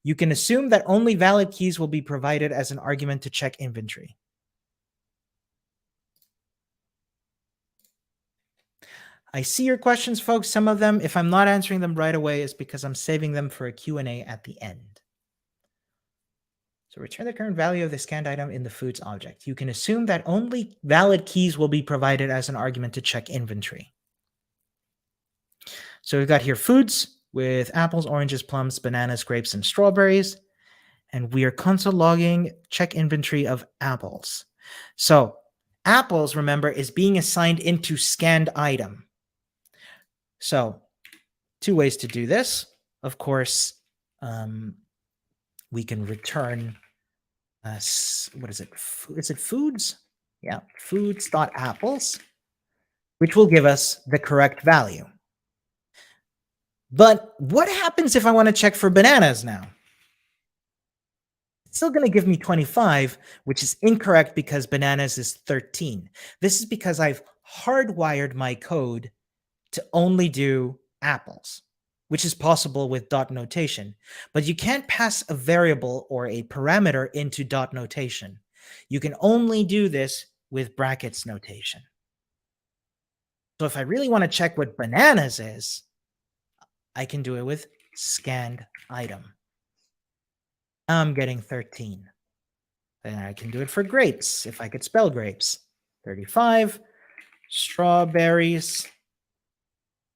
You can assume that only valid keys will be provided as an argument to check inventory. I see your questions, folks. Some of them, if I'm not answering them right away, is because I'm saving them for a Q&A at the end. So return the current value of the scanned item in the foods object. You can assume that only valid keys will be provided as an argument to check inventory. So we've got here foods with apples, oranges, plums, bananas, grapes, and strawberries. And we are console logging check inventory of apples. So apples, remember, is being assigned into scanned item. So two ways to do this. Of course, we can return, what is it? Is it foods? Yeah, foods.apples, which will give us the correct value. But what happens if I want to check for bananas now? It's still going to give me 25, which is incorrect because bananas is 13. This is because I've hardwired my code to only do apples, which is possible with dot notation. But you can't pass a variable or a parameter into dot notation. You can only do this with brackets notation. So if I really want to check what bananas is, I can do it with scanned item. I'm getting 13. And I can do it for grapes, if I could spell grapes. 35, strawberries,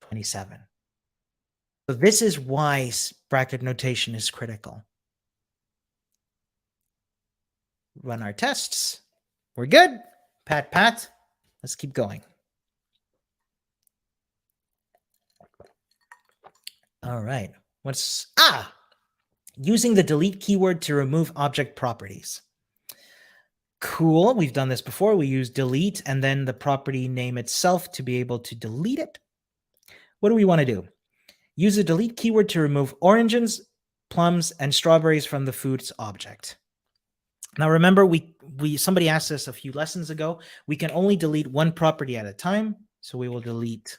27. So this is why bracket notation is critical. Run our tests. We're good. Pat. Let's keep going. All right. Using the delete keyword to remove object properties. Cool. We've done this before. We use delete and then the property name itself to be able to delete it. What do we want to do? Use the delete keyword to remove oranges, plums, and strawberries from the foods object. Now remember, somebody asked us a few lessons ago, we can only delete one property at a time. So we will delete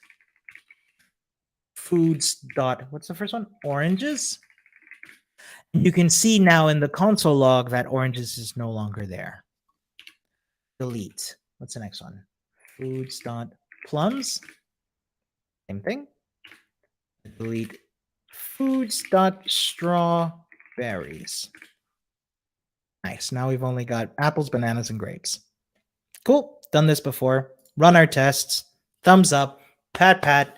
foods dot, what's the first one? Oranges. You can see now in the console log that oranges is no longer there. Delete. What's the next one? Foods dot plums. Same thing. Delete foods.strawberries. Nice. Now we've only got apples, bananas, and grapes. Cool. Done this before. Run our tests. Thumbs up. Pat, pat.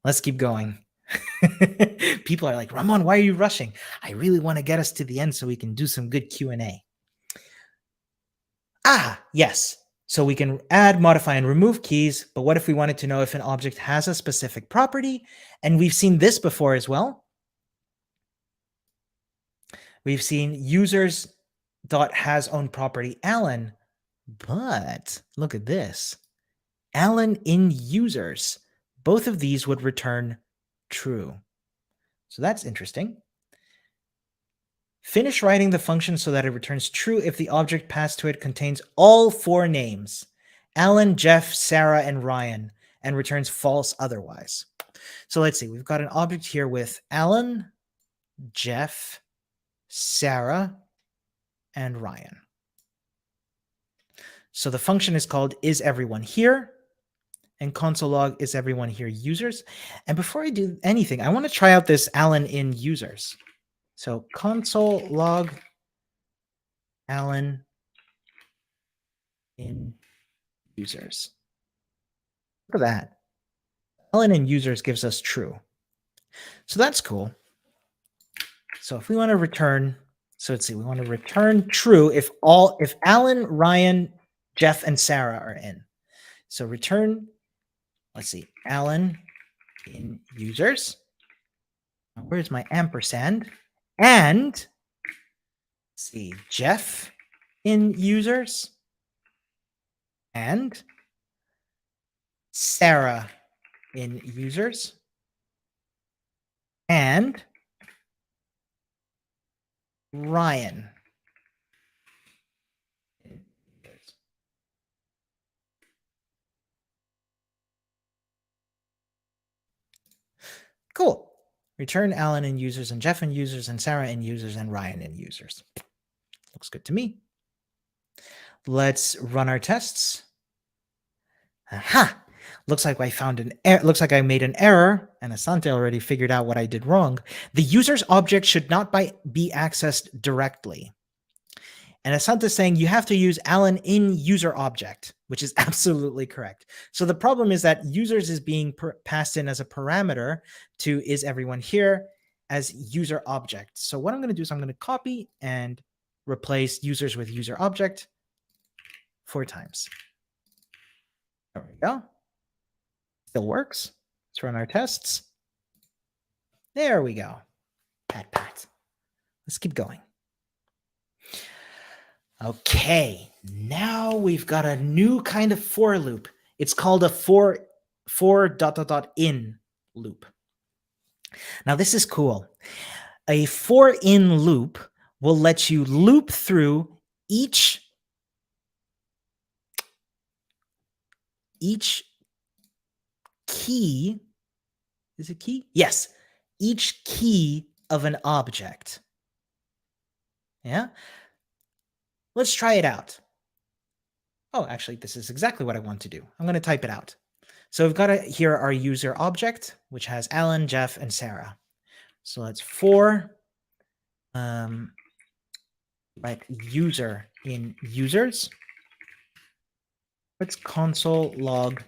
Let's keep going. People are like, Ramon, why are you rushing? I really want to get us to the end so we can do some good Q&A. Yes. So we can add, modify, and remove keys. But what if we wanted to know if an object has a specific property? And we've seen this before as well. We've seen users.has own property Alan. But look at this. Alan in users. Both of these would return true. So that's interesting. Finish writing the function so that it returns true if the object passed to it contains all 4 names, Alan, Jeff, Sarah, and Ryan, and returns false otherwise. So let's see. We've got an object here with Alan, Jeff, Sarah, and Ryan. So the function is called isEveryOneHere, and console log isEveryOneHere users. And before I do anything, I want to try out this Alan in users. So console log Alan in users. Look at that. Alan in users gives us true. So that's cool. So if we want to return, so let's see, we want to return true if Alan, Ryan, Jeff, and Sarah are in. So return, let's see, Alan in users. Where's my ampersand? And let's see, Jeff in users and Sarah in users and Ryan. Cool. Return Alan in users and Jeff in users and Sarah in users and Ryan in users. Looks good to me. Let's run our tests. Aha! Looks like I found an error. Looks like I made an error, and Asante already figured out what I did wrong. The user's object should not be accessed directly. And Asante is saying you have to use Alan in user object, which is absolutely correct. So the problem is that users is being passed in as a parameter to isEveryOneHere as user object. So what I'm going to do is I'm going to copy and replace users with user object 4 times. There we go. Still works. Let's run our tests. There we go. Pat, pat. Let's keep going. Okay, now we've got a new kind of for loop. It's called a for in loop. Now this is cool. A for in loop will let you loop through each key. Is it key? Yes. Each key of an object. Yeah. Let's try it out. Oh, actually, this is exactly what I want to do. I'm going to type it out. So we've got here our user object, which has Alan, Jeff, and Sarah. So let's for like user in users. Let's console log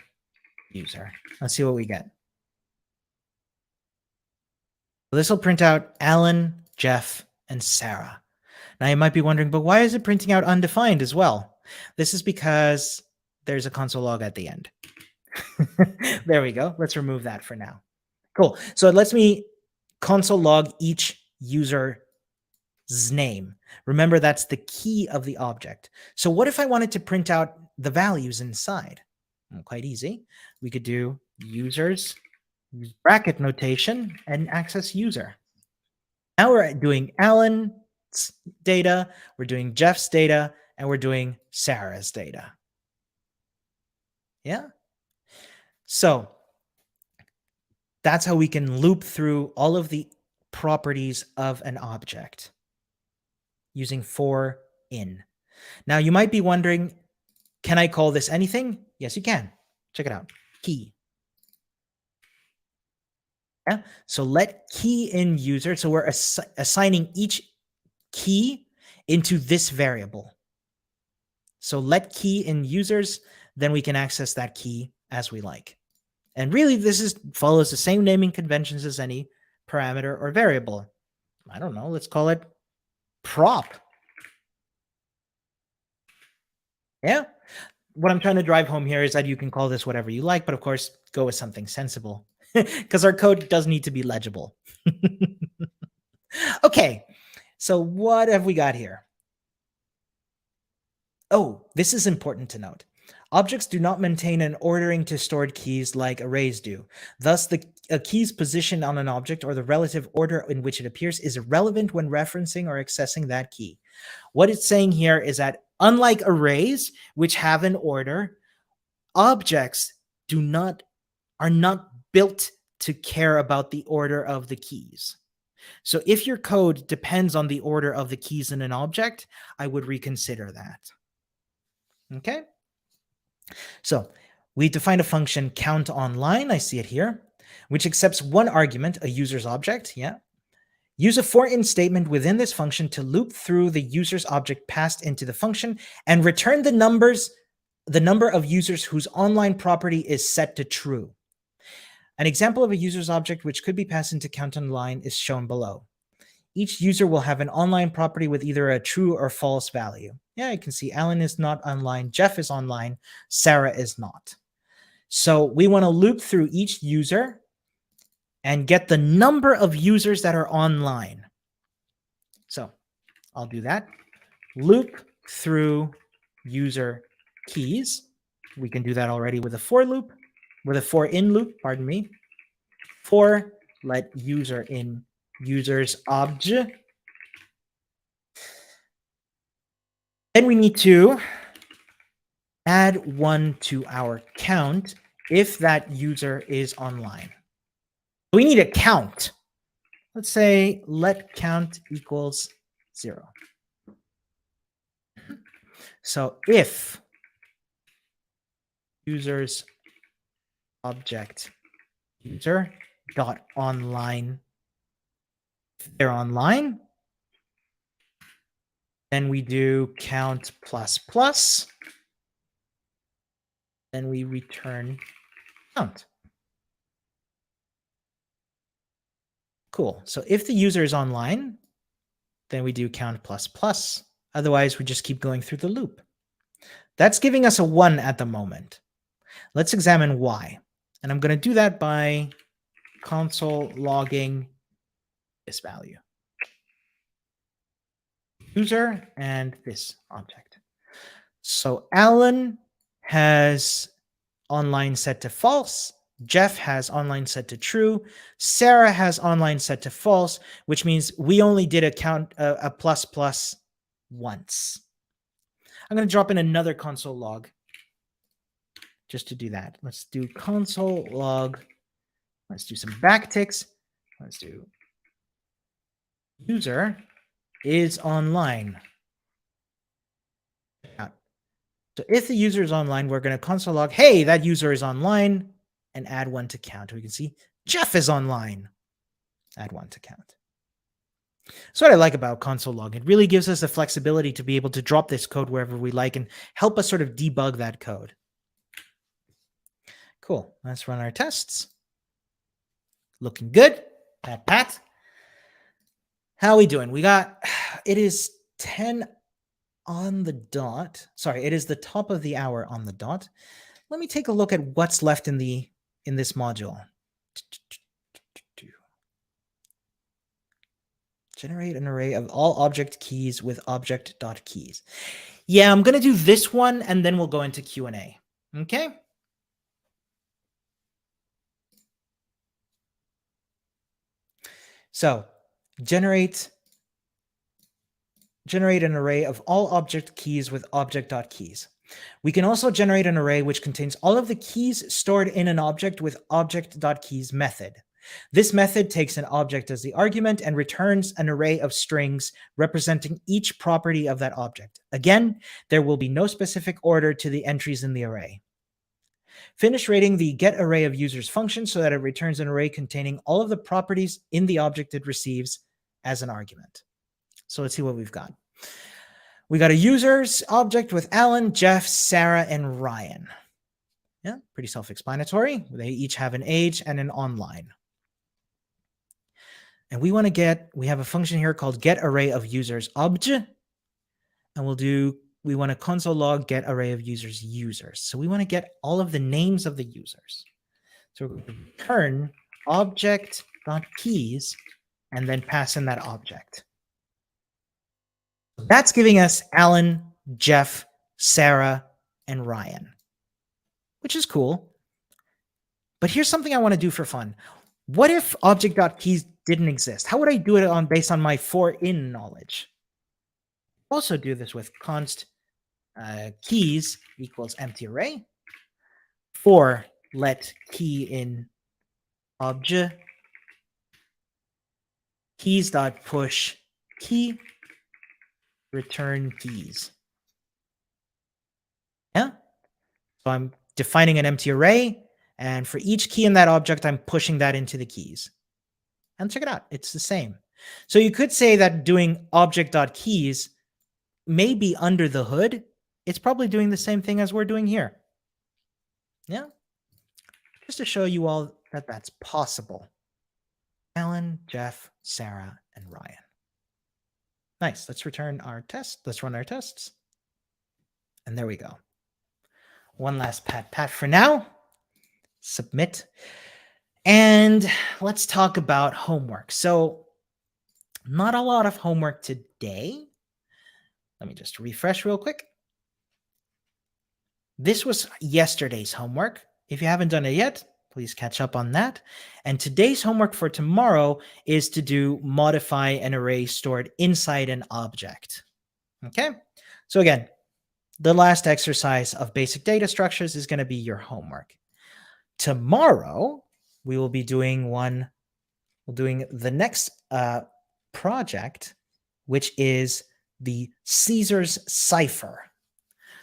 user. Let's see what we get. So this will print out Alan, Jeff, and Sarah. Now you might be wondering, but why is it printing out undefined as well? This is because there's a console log at the end. There we go. Let's remove that for now. Cool. So it lets me console log each user's name. Remember, that's the key of the object. So what if I wanted to print out the values inside? Well, quite easy. We could do users, use bracket notation, and access user. Now we're doing Alan's data, we're doing Jeff's data, and we're doing Sarah's data. Yeah? So that's how we can loop through all of the properties of an object using for in. Now you might be wondering, can I call this anything? Yes, you can. Check it out. Key. Yeah. So let key in user. So we're assigning each key into this variable. So let key in users, then we can access that key as we like. And really, this follows the same naming conventions as any parameter or variable. I don't know. Let's call it prop. Yeah. What I'm trying to drive home here is that you can call this whatever you like, but of course, go with something sensible because our code does need to be legible. Okay. So what have we got here? Oh, this is important to note. Objects do not maintain an ordering to stored keys like arrays do. Thus, a key's position on an object or the relative order in which it appears is irrelevant when referencing or accessing that key. What it's saying here is that unlike arrays, which have an order, objects are not built to care about the order of the keys. So if your code depends on the order of the keys in an object, I would reconsider that. Okay. So we defined a function count online. I see it here, which accepts one argument, a user's object. Yeah. Use a for in statement within this function to loop through the user's object passed into the function and return the number of users whose online property is set to true. An example of a user's object which could be passed into count online is shown below. Each user will have an online property with either a true or false value. Yeah, you can see Alan is not online, Jeff is online, Sarah is not. So we want to loop through each user and get the number of users that are online. So I'll do that. Loop through user keys. We can do that already with a for loop, with a for in loop, pardon me. For let user in users object. Then we need to add 1 to our count if that user is online. We need a count. Let's say let count equals 0. So if users object user dot online, if they're online, then we do count plus plus, then we return count. Cool. So if the user is online, then we do count plus plus. Otherwise, we just keep going through the loop. That's giving us a 1 at the moment. Let's examine why. And I'm going to do that by console logging this value. User and this object. So Alan has online set to false. Jeff has online set to true. Sarah has online set to false, which means we only did a plus plus once. I'm going to drop in another console log just to do that. Let's do console log. Let's do some backticks. Let's do user is online. So if the user is online, we're going to console log, hey, that user is online, and add 1 to count. We can see Jeff is online. Add 1 to count. That's what I like about console log. It really gives us the flexibility to be able to drop this code wherever we like and help us sort of debug that code. Cool. Let's run our tests. Looking good. Pat. How are we doing? It is 10 on the dot. Sorry, it is the top of the hour on the dot. Let me take a look at what's left in this module. Generate an array of all object keys with object.keys. Yeah, I'm going to do this one, and then we'll go into Q&A. Okay? So, generate an array of all object keys with object.keys. We can also generate an array which contains all of the keys stored in an object with object.keys method. This method takes an object as the argument and returns an array of strings representing each property of that object. Again, there will be no specific order to the entries in the array. Finish writing the get array of users function so that it returns an array containing all of the properties in the object it receives as an argument. So let's see what we've got. We got a users object with Alan, Jeff, Sarah, and Ryan. Yeah, pretty self-explanatory. They each have an age and an online. And we have a function here called get array of users obj. And we want to console log get array of users users. So we want to get all of the names of the users. So we're going to return object.keys and then pass in that object. That's giving us Alan, Jeff, Sarah, and Ryan, which is cool. But here's something I want to do for fun. What if object.keys didn't exist? How would I do it based on my for in knowledge? Also do this with const keys equals empty array for let key in object keys dot push key return keys. Yeah. So I'm defining an empty array, and for each key in that object, I'm pushing that into the keys. And check it out, it's the same. So you could say that doing object.keys maybe under the hood, it's probably doing the same thing as we're doing here. Yeah. Just to show you all that that's possible. Alan, Jeff, Sarah, and Ryan. Nice. Let's return our test. Let's run our tests. And there we go. One last pat for now. Submit. And let's talk about homework. So not a lot of homework today. Let me just refresh real quick. This was yesterday's homework. If you haven't done it yet, please catch up on that. And today's homework for tomorrow is to modify an array stored inside an object. Okay. So again, the last exercise of basic data structures is going to be your homework. Tomorrow, we will be doing the next project, which is the Caesar's cipher.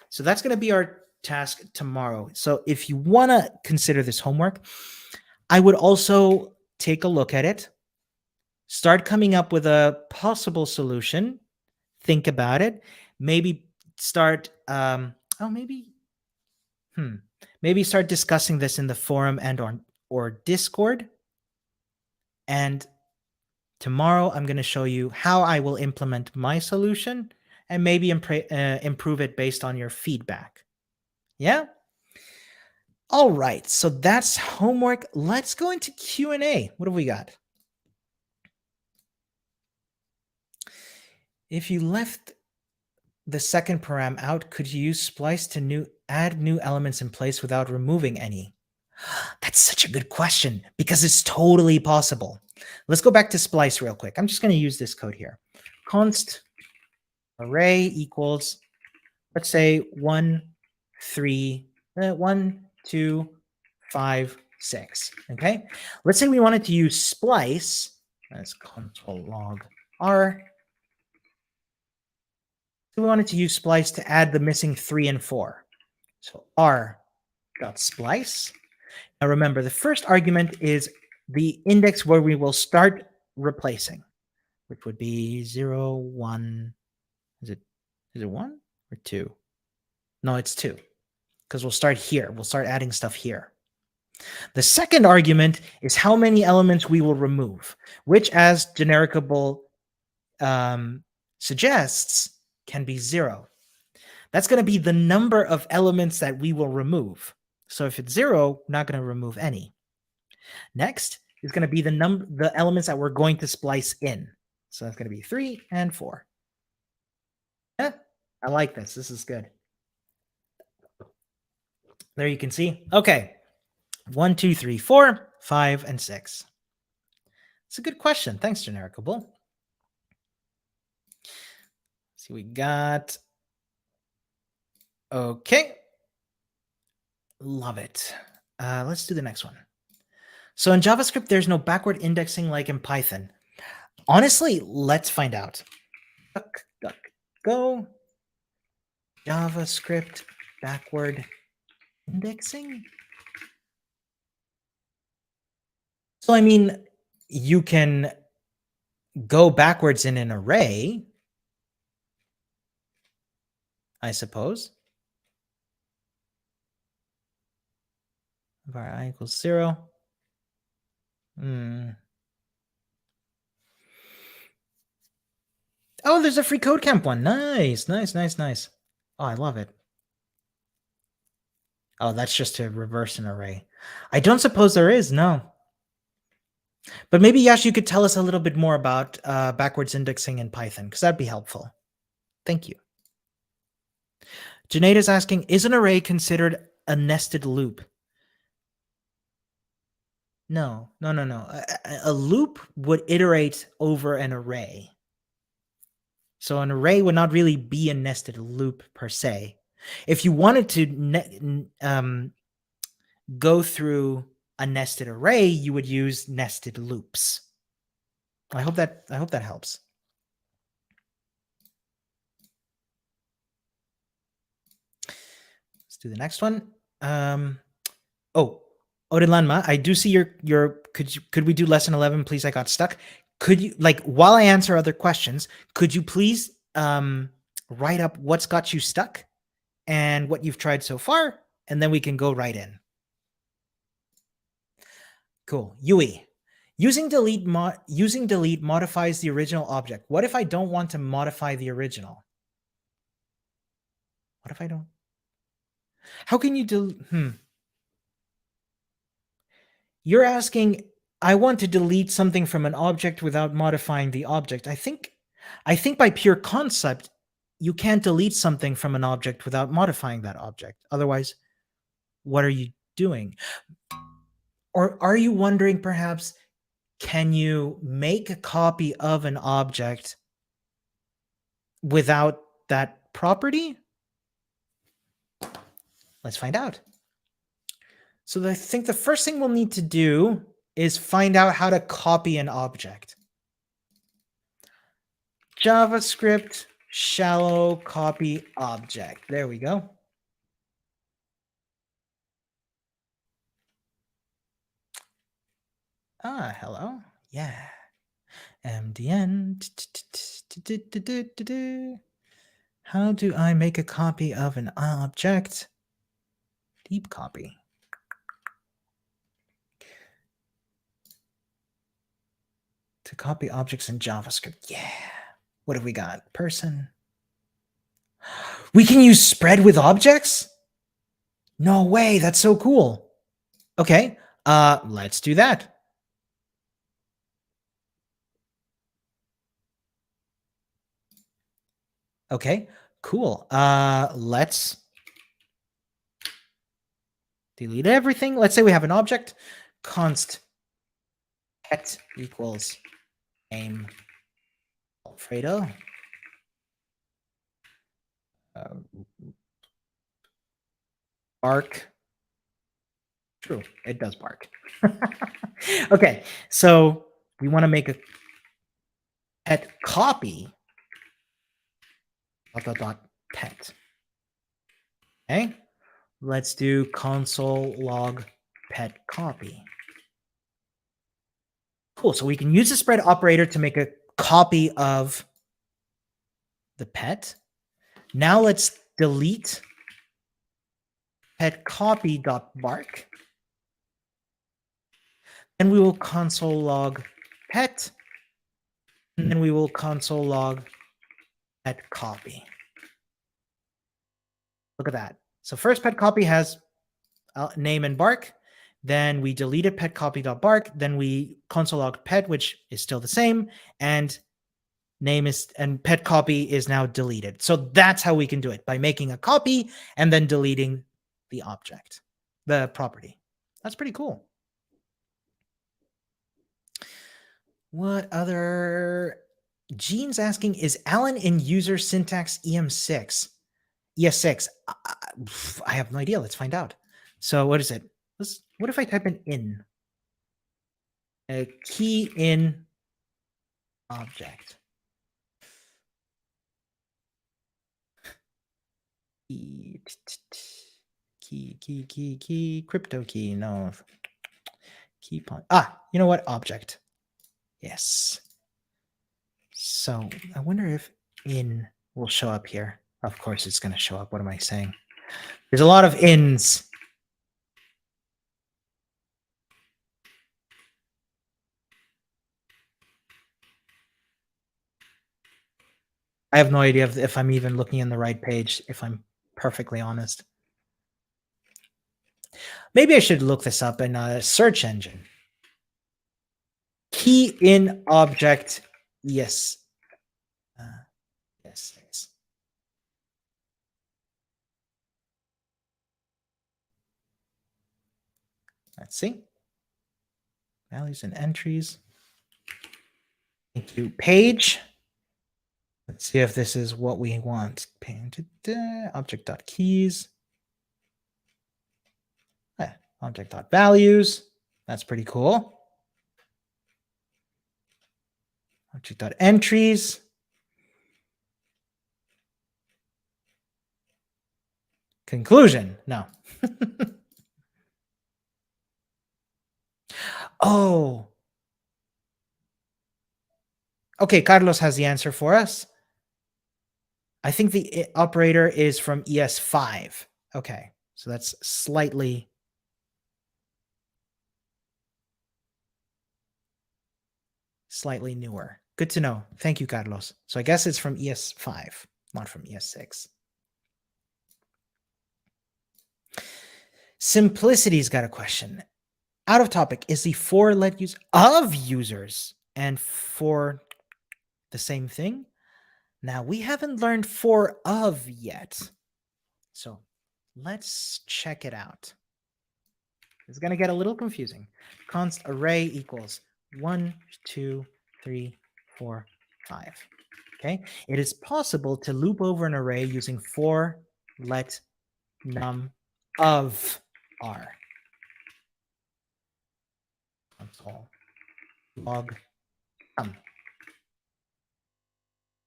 So that's going to be our task tomorrow. So if you want to consider this homework, I would also take a look at it, start coming up with a possible solution, think about it, maybe start maybe start discussing this in the forum and or Discord. And tomorrow I'm going to show you how I will implement my solution and maybe improve it based on your feedback. Yeah? All right, so that's homework. Let's go into Q&A. What have we got? If you left the second param out, could you use splice to add new elements in place without removing any? That's such a good question because it's totally possible. Let's go back to splice real quick. I'm just going to use this code here. Const array equals, let's say 1, 2, 5, 6. Okay. Let's say we wanted to use splice. That's console log R. So we wanted to use splice to add the missing 3 and 4. So r.splice. Now remember, the first argument is the index where we will start replacing, which would be 0, 1. Is it 1 or 2? No, it's 2. Because we'll start here. We'll start adding stuff here. The second argument is how many elements we will remove, which, as genericable suggests, can be 0. That's going to be the number of elements that we will remove. So if it's 0, not going to remove any. Next is going to be the elements that we're going to splice in. So that's going to be 3 and 4. Yeah, I like this. This is good. There you can see. Okay. 1, 2, 3, 4, 5, and 6. It's a good question. Thanks, genericable. See, we got. Okay. Love it. Let's do the next one. So in JavaScript, there's no backward indexing like in Python. Honestly, let's find out. Go. JavaScript backward indexing. So, I mean, you can go backwards in an array, I suppose. Var I equals 0. Oh, there's a FreeCodeCamp one. Nice, nice, nice, nice. Oh, I love it. Oh, that's just to reverse an array. I don't suppose there is, no. But maybe, Yash, you could tell us a little bit more about backwards indexing in Python, because that'd be helpful. Thank you. Junaid is asking, is an array considered a nested loop? No. A loop would iterate over an array. So an array would not really be a nested loop per se. If you wanted to go through a nested array, you would use nested loops. I hope that helps. Let's do the next one. Oh, Odin I do see your could we do lesson 11, please? I got stuck. Could you, like, while I answer other questions, could you please write up what's got you stuck and what you've tried so far, and then we can go right in. Cool. Yui, using delete modifies the original object. What if I don't want to modify the original? What if I don't? How can you You're asking, I want to delete something from an object without modifying the object. I think by pure concept, you can't delete something from an object without modifying that object. Otherwise, what are you doing? Or are you wondering, perhaps, can you make a copy of an object without that property? Let's find out. So I think the first thing we'll need to do is find out how to copy an object. JavaScript shallow copy object. There we go. Ah, hello. Yeah. MDN. How do I make a copy of an object? Deep copy. To copy objects in JavaScript. Yeah. What have we got? Person. We can use spread with objects? No way. That's so cool. Okay. Let's do that. Okay, cool. Let's delete everything. Let's say we have an object, const pet equals name Alfredo. Bark. True, it does bark. Okay, so we want to make a pet copy of the .pet. Okay, let's do console log pet copy. Cool, so we can use the spread operator to make a copy of the pet. Now let's delete pet copy.bark. And we will console log pet. And then we will console log pet copy. Look at that. So first pet copy has name and bark. Then we deleted pet copy.bark. Then we console log pet, which is still the same. And pet copy is now deleted. So that's how we can do it, by making a copy and then deleting the object, the property. That's pretty cool. What other? Gene's asking, is Alan in user syntax EM6? ES6. I have no idea. Let's find out. So what is it? What if I type in? A key in object. Key, crypto key. No. Keep on. Ah, you know what? Object. Yes. So I wonder if in will show up here. Of course it's going to show up. What am I saying? There's a lot of ins. I have no idea if I'm even looking in the right page, if I'm perfectly honest. Maybe I should look this up in a search engine. Key in object. Yes. Yes. Let's see. Values and entries. Thank you. Page. Let's see if this is what we want. Object.keys. Object.values. That's pretty cool. Object.entries. Conclusion. No. Oh. Okay, Carlos has the answer for us. I think the operator is from ES5. Okay, so that's slightly newer. Good to know. Thank you, Carlos. So I guess it's from ES5, not from ES6. Simplicity's got a question. Out of topic, is the for let use of users and for the same thing? Now, we haven't learned for of yet. So let's check it out. It's going to get a little confusing. Const array equals 1, 2, 3, 4, 5. Okay. It is possible to loop over an array using for let num of r. Console log num.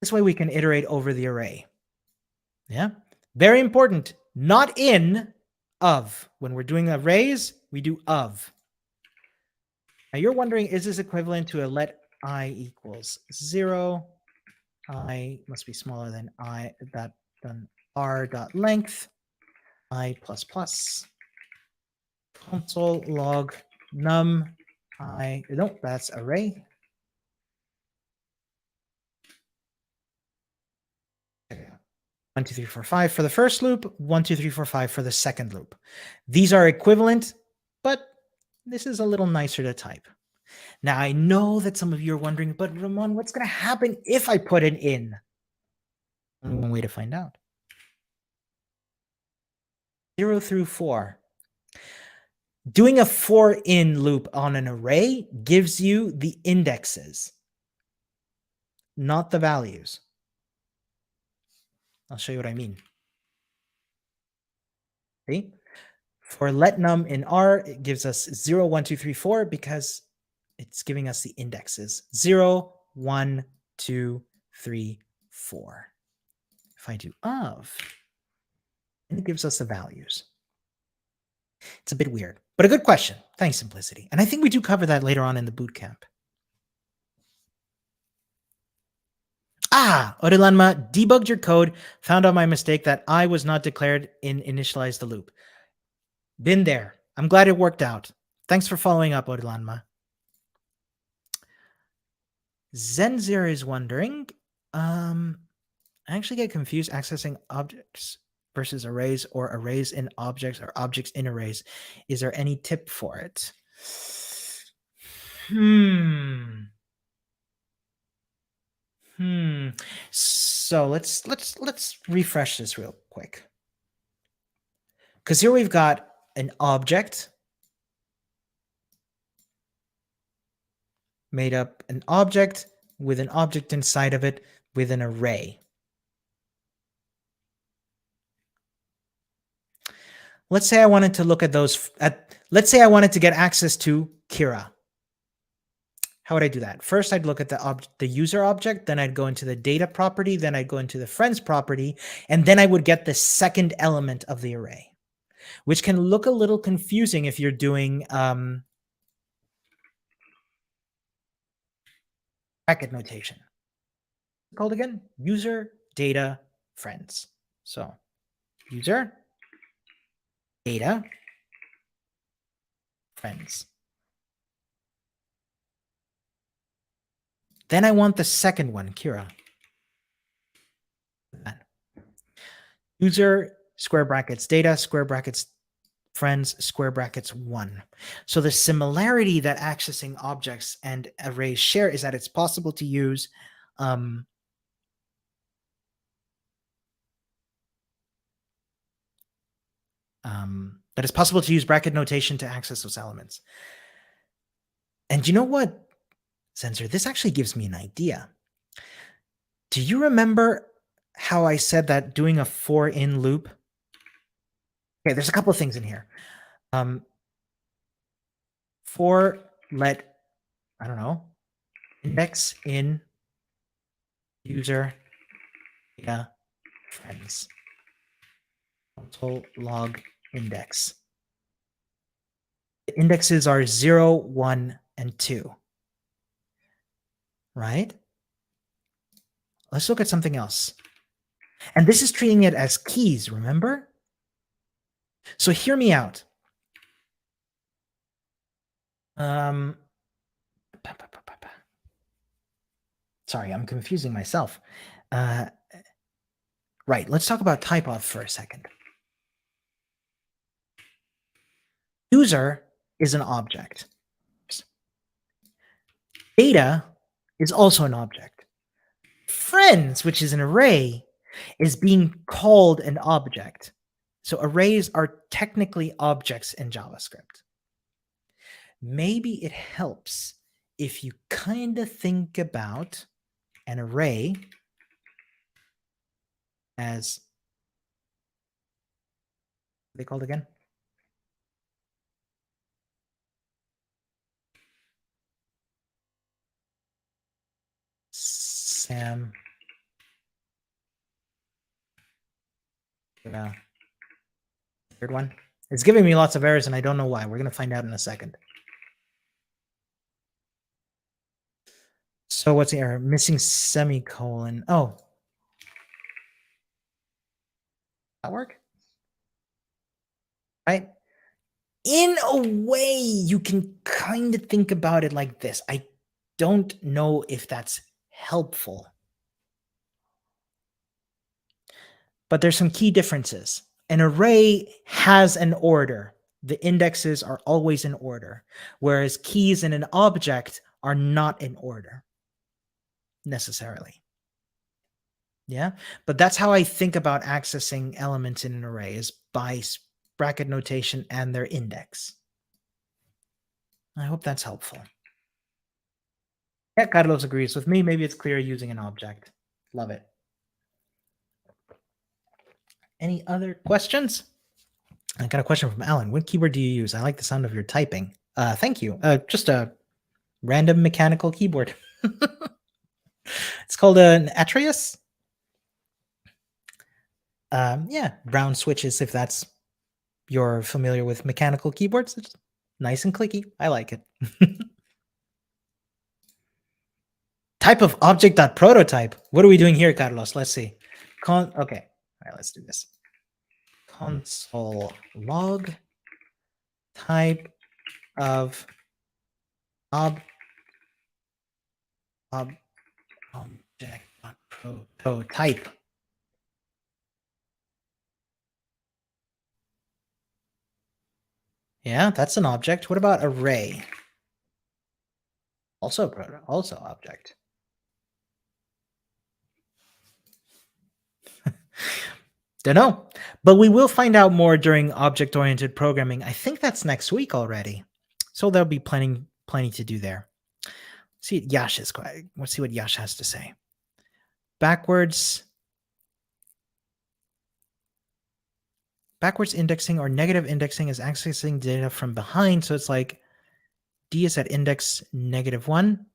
This way we can iterate over the array. Yeah. Very important. Not in, of. When we're doing arrays, we do of. Now you're wondering, is this equivalent to a let I equals 0? I must be smaller than I, than r dot length, I plus plus, console log num, I, no, that's array. 1, 2, 3, 4, 5 for the first loop, 1, 2, 3, 4, 5 for the second loop. These are equivalent, but this is a little nicer to type. Now, I know that some of you are wondering, but Ramon, what's going to happen if I put an in? One way to find out. 0 through 4. Doing a for in loop on an array gives you the indexes, not the values. I'll show you what I mean. See? For let num in R, it gives us 0, 1, 2, 3, 4 because it's giving us the indexes. 0, 1, 2, 3, 4. If I do of, and it gives us the values. It's a bit weird, but a good question. Thanks, Simplicity. And I think we do cover that later on in the bootcamp. Ah, Orelanma, debugged your code, found out my mistake that I was not declared in initialize the loop. Been there. I'm glad it worked out. Thanks for following up, Orelanma. Zenzir is wondering, I actually get confused accessing objects versus arrays or arrays in objects or objects in arrays. Is there any tip for it? So let's refresh this real quick. Because here we've got an object made up, an object with an object inside of it with an array. Let's say I wanted to look at those, let's say I wanted to get access to Kira. How would I do that? First, I'd look at the user object, then I'd go into the data property, then I'd go into the friends property, and then I would get the second element of the array, which can look a little confusing if you're doing bracket notation. What's it called again? User, data, friends. So user, data, friends. Then I want the second one, Kira. User, square brackets, data, square brackets, friends, square brackets, 1. So the similarity that accessing objects and arrays share is that it's possible to use bracket notation to access those elements. And you know what, Sensor? This actually gives me an idea. Do you remember how I said that doing a for in loop? Okay, there's a couple of things in here. For let, I don't know, index in user data friends. Console log index. The indexes are 0, 1, and 2. Right? Let's look at something else. And this is treating it as keys, remember? So hear me out. Sorry, I'm confusing myself. Right, let's talk about typeof for a second. User is an object. Data is also an object. Friends, which is an array, is being called an object. So arrays are technically objects in JavaScript. Maybe it helps if you kind of think about an array as, what are they called again? Sam. Yeah. Third one. It's giving me lots of errors and I don't know why. We're going to find out in a second. So what's the error? Missing semicolon. Oh. That work? Right? In a way, you can kind of think about it like this. I don't know if that's helpful. But there's some key differences. An array has an order. The indexes are always in order, whereas keys in an object are not in order necessarily. Yeah, but that's how I think about accessing elements in an array, is by bracket notation and their index. I hope that's helpful. Yeah, Carlos agrees with me. Maybe it's clear using an object. Love it. Any other questions? I got a question from Alan. What keyboard do you use? I like the sound of your typing. Thank you. Just a random mechanical keyboard. It's called an Atreus. Yeah, brown switches, if that's, you're familiar with mechanical keyboards. It's nice and clicky. I like it. Type of object.prototype. What are we doing here, Carlos? Let's see. Okay. All right, let's do this. Console log type of object.prototype. Yeah, that's an object. What about array? Also object. Don't know, but we will find out more during object-oriented programming. I think that's next week already, so there'll be plenty to do there. See, Yash is quiet. Let's see what Yash has to say. Backwards indexing or negative indexing is accessing data from behind. So it's like D is at index -1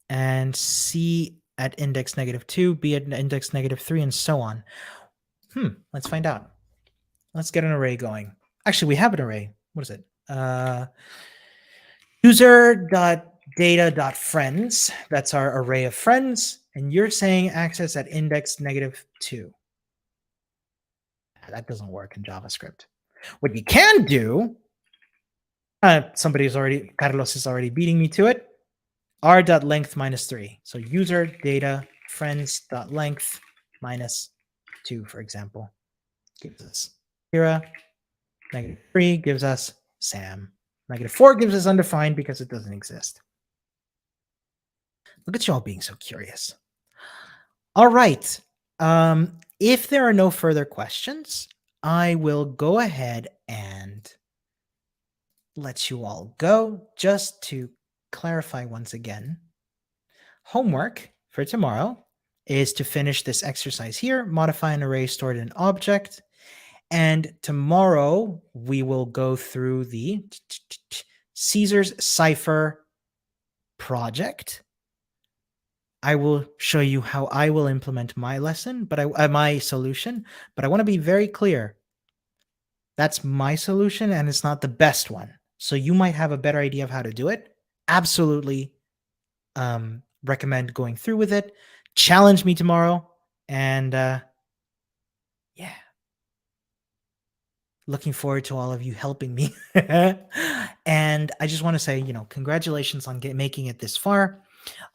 and C at index -2, B at index -3, and so on. Let's find out. Let's get an array going. Actually, we have an array. What is it? User dot data.friends. That's our array of friends. And you're saying access at index -2. That doesn't work in JavaScript. What you can do, Carlos is already beating me to it, r.length -3. So user data friends.length -2, for example, gives us Kira. -3 gives us Sam. -4 gives us undefined because it doesn't exist. Look at y'all being so curious. All right. If there are no further questions, I will go ahead and let you all go. Just to clarify once again, homework for tomorrow is to finish this exercise here, modify an array stored in an object. And tomorrow we will go through the Caesar's Cipher project. I will show you how I will implement my lesson, but my solution. But I want to be very clear. That's my solution, and it's not the best one. So you might have a better idea of how to do it. Absolutely recommend going through with it. Challenge me tomorrow, and yeah. Looking forward to all of you helping me. And I just want to say, congratulations on making it this far.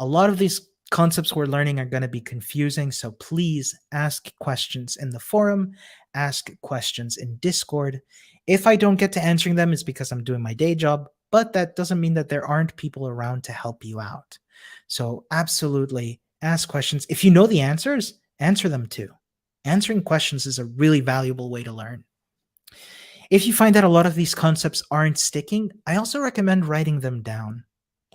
A lot of these concepts we're learning are going to be confusing, so please ask questions in the forum, ask questions in Discord. If I don't get to answering them, it's because I'm doing my day job, but that doesn't mean that there aren't people around to help you out. So absolutely ask questions. If you know the answers, answer them too. Answering questions is a really valuable way to learn. If you find that a lot of these concepts aren't sticking, I also recommend writing them down.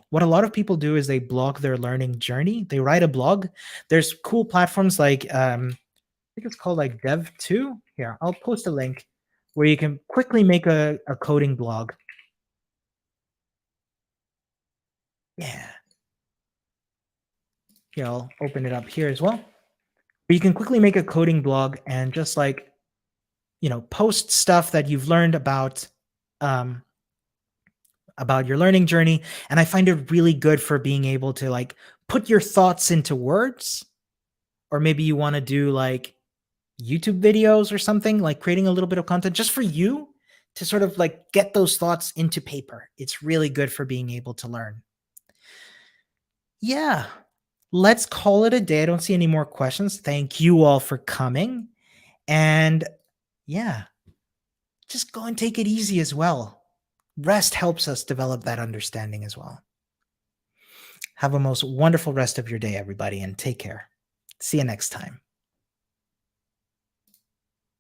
What a lot of people do is they blog their learning journey. They write a blog. There's cool platforms like, I think it's called like Dev2. Here, I'll post a link where you can quickly make a coding blog. Yeah. Here, I'll open it up here as well. But you can quickly make a coding blog and just like, post stuff that you've learned about your learning journey. And I find it really good for being able to like put your thoughts into words, or maybe you want to do like YouTube videos or something, like creating a little bit of content just for you to sort of like get those thoughts into paper. It's really good for being able to learn. Yeah, let's call it a day. I don't see any more questions. Thank you all for coming. And yeah, just go and take it easy as well. Rest helps us develop that understanding as well. Have a most wonderful rest of your day, everybody, and take care. See you next time.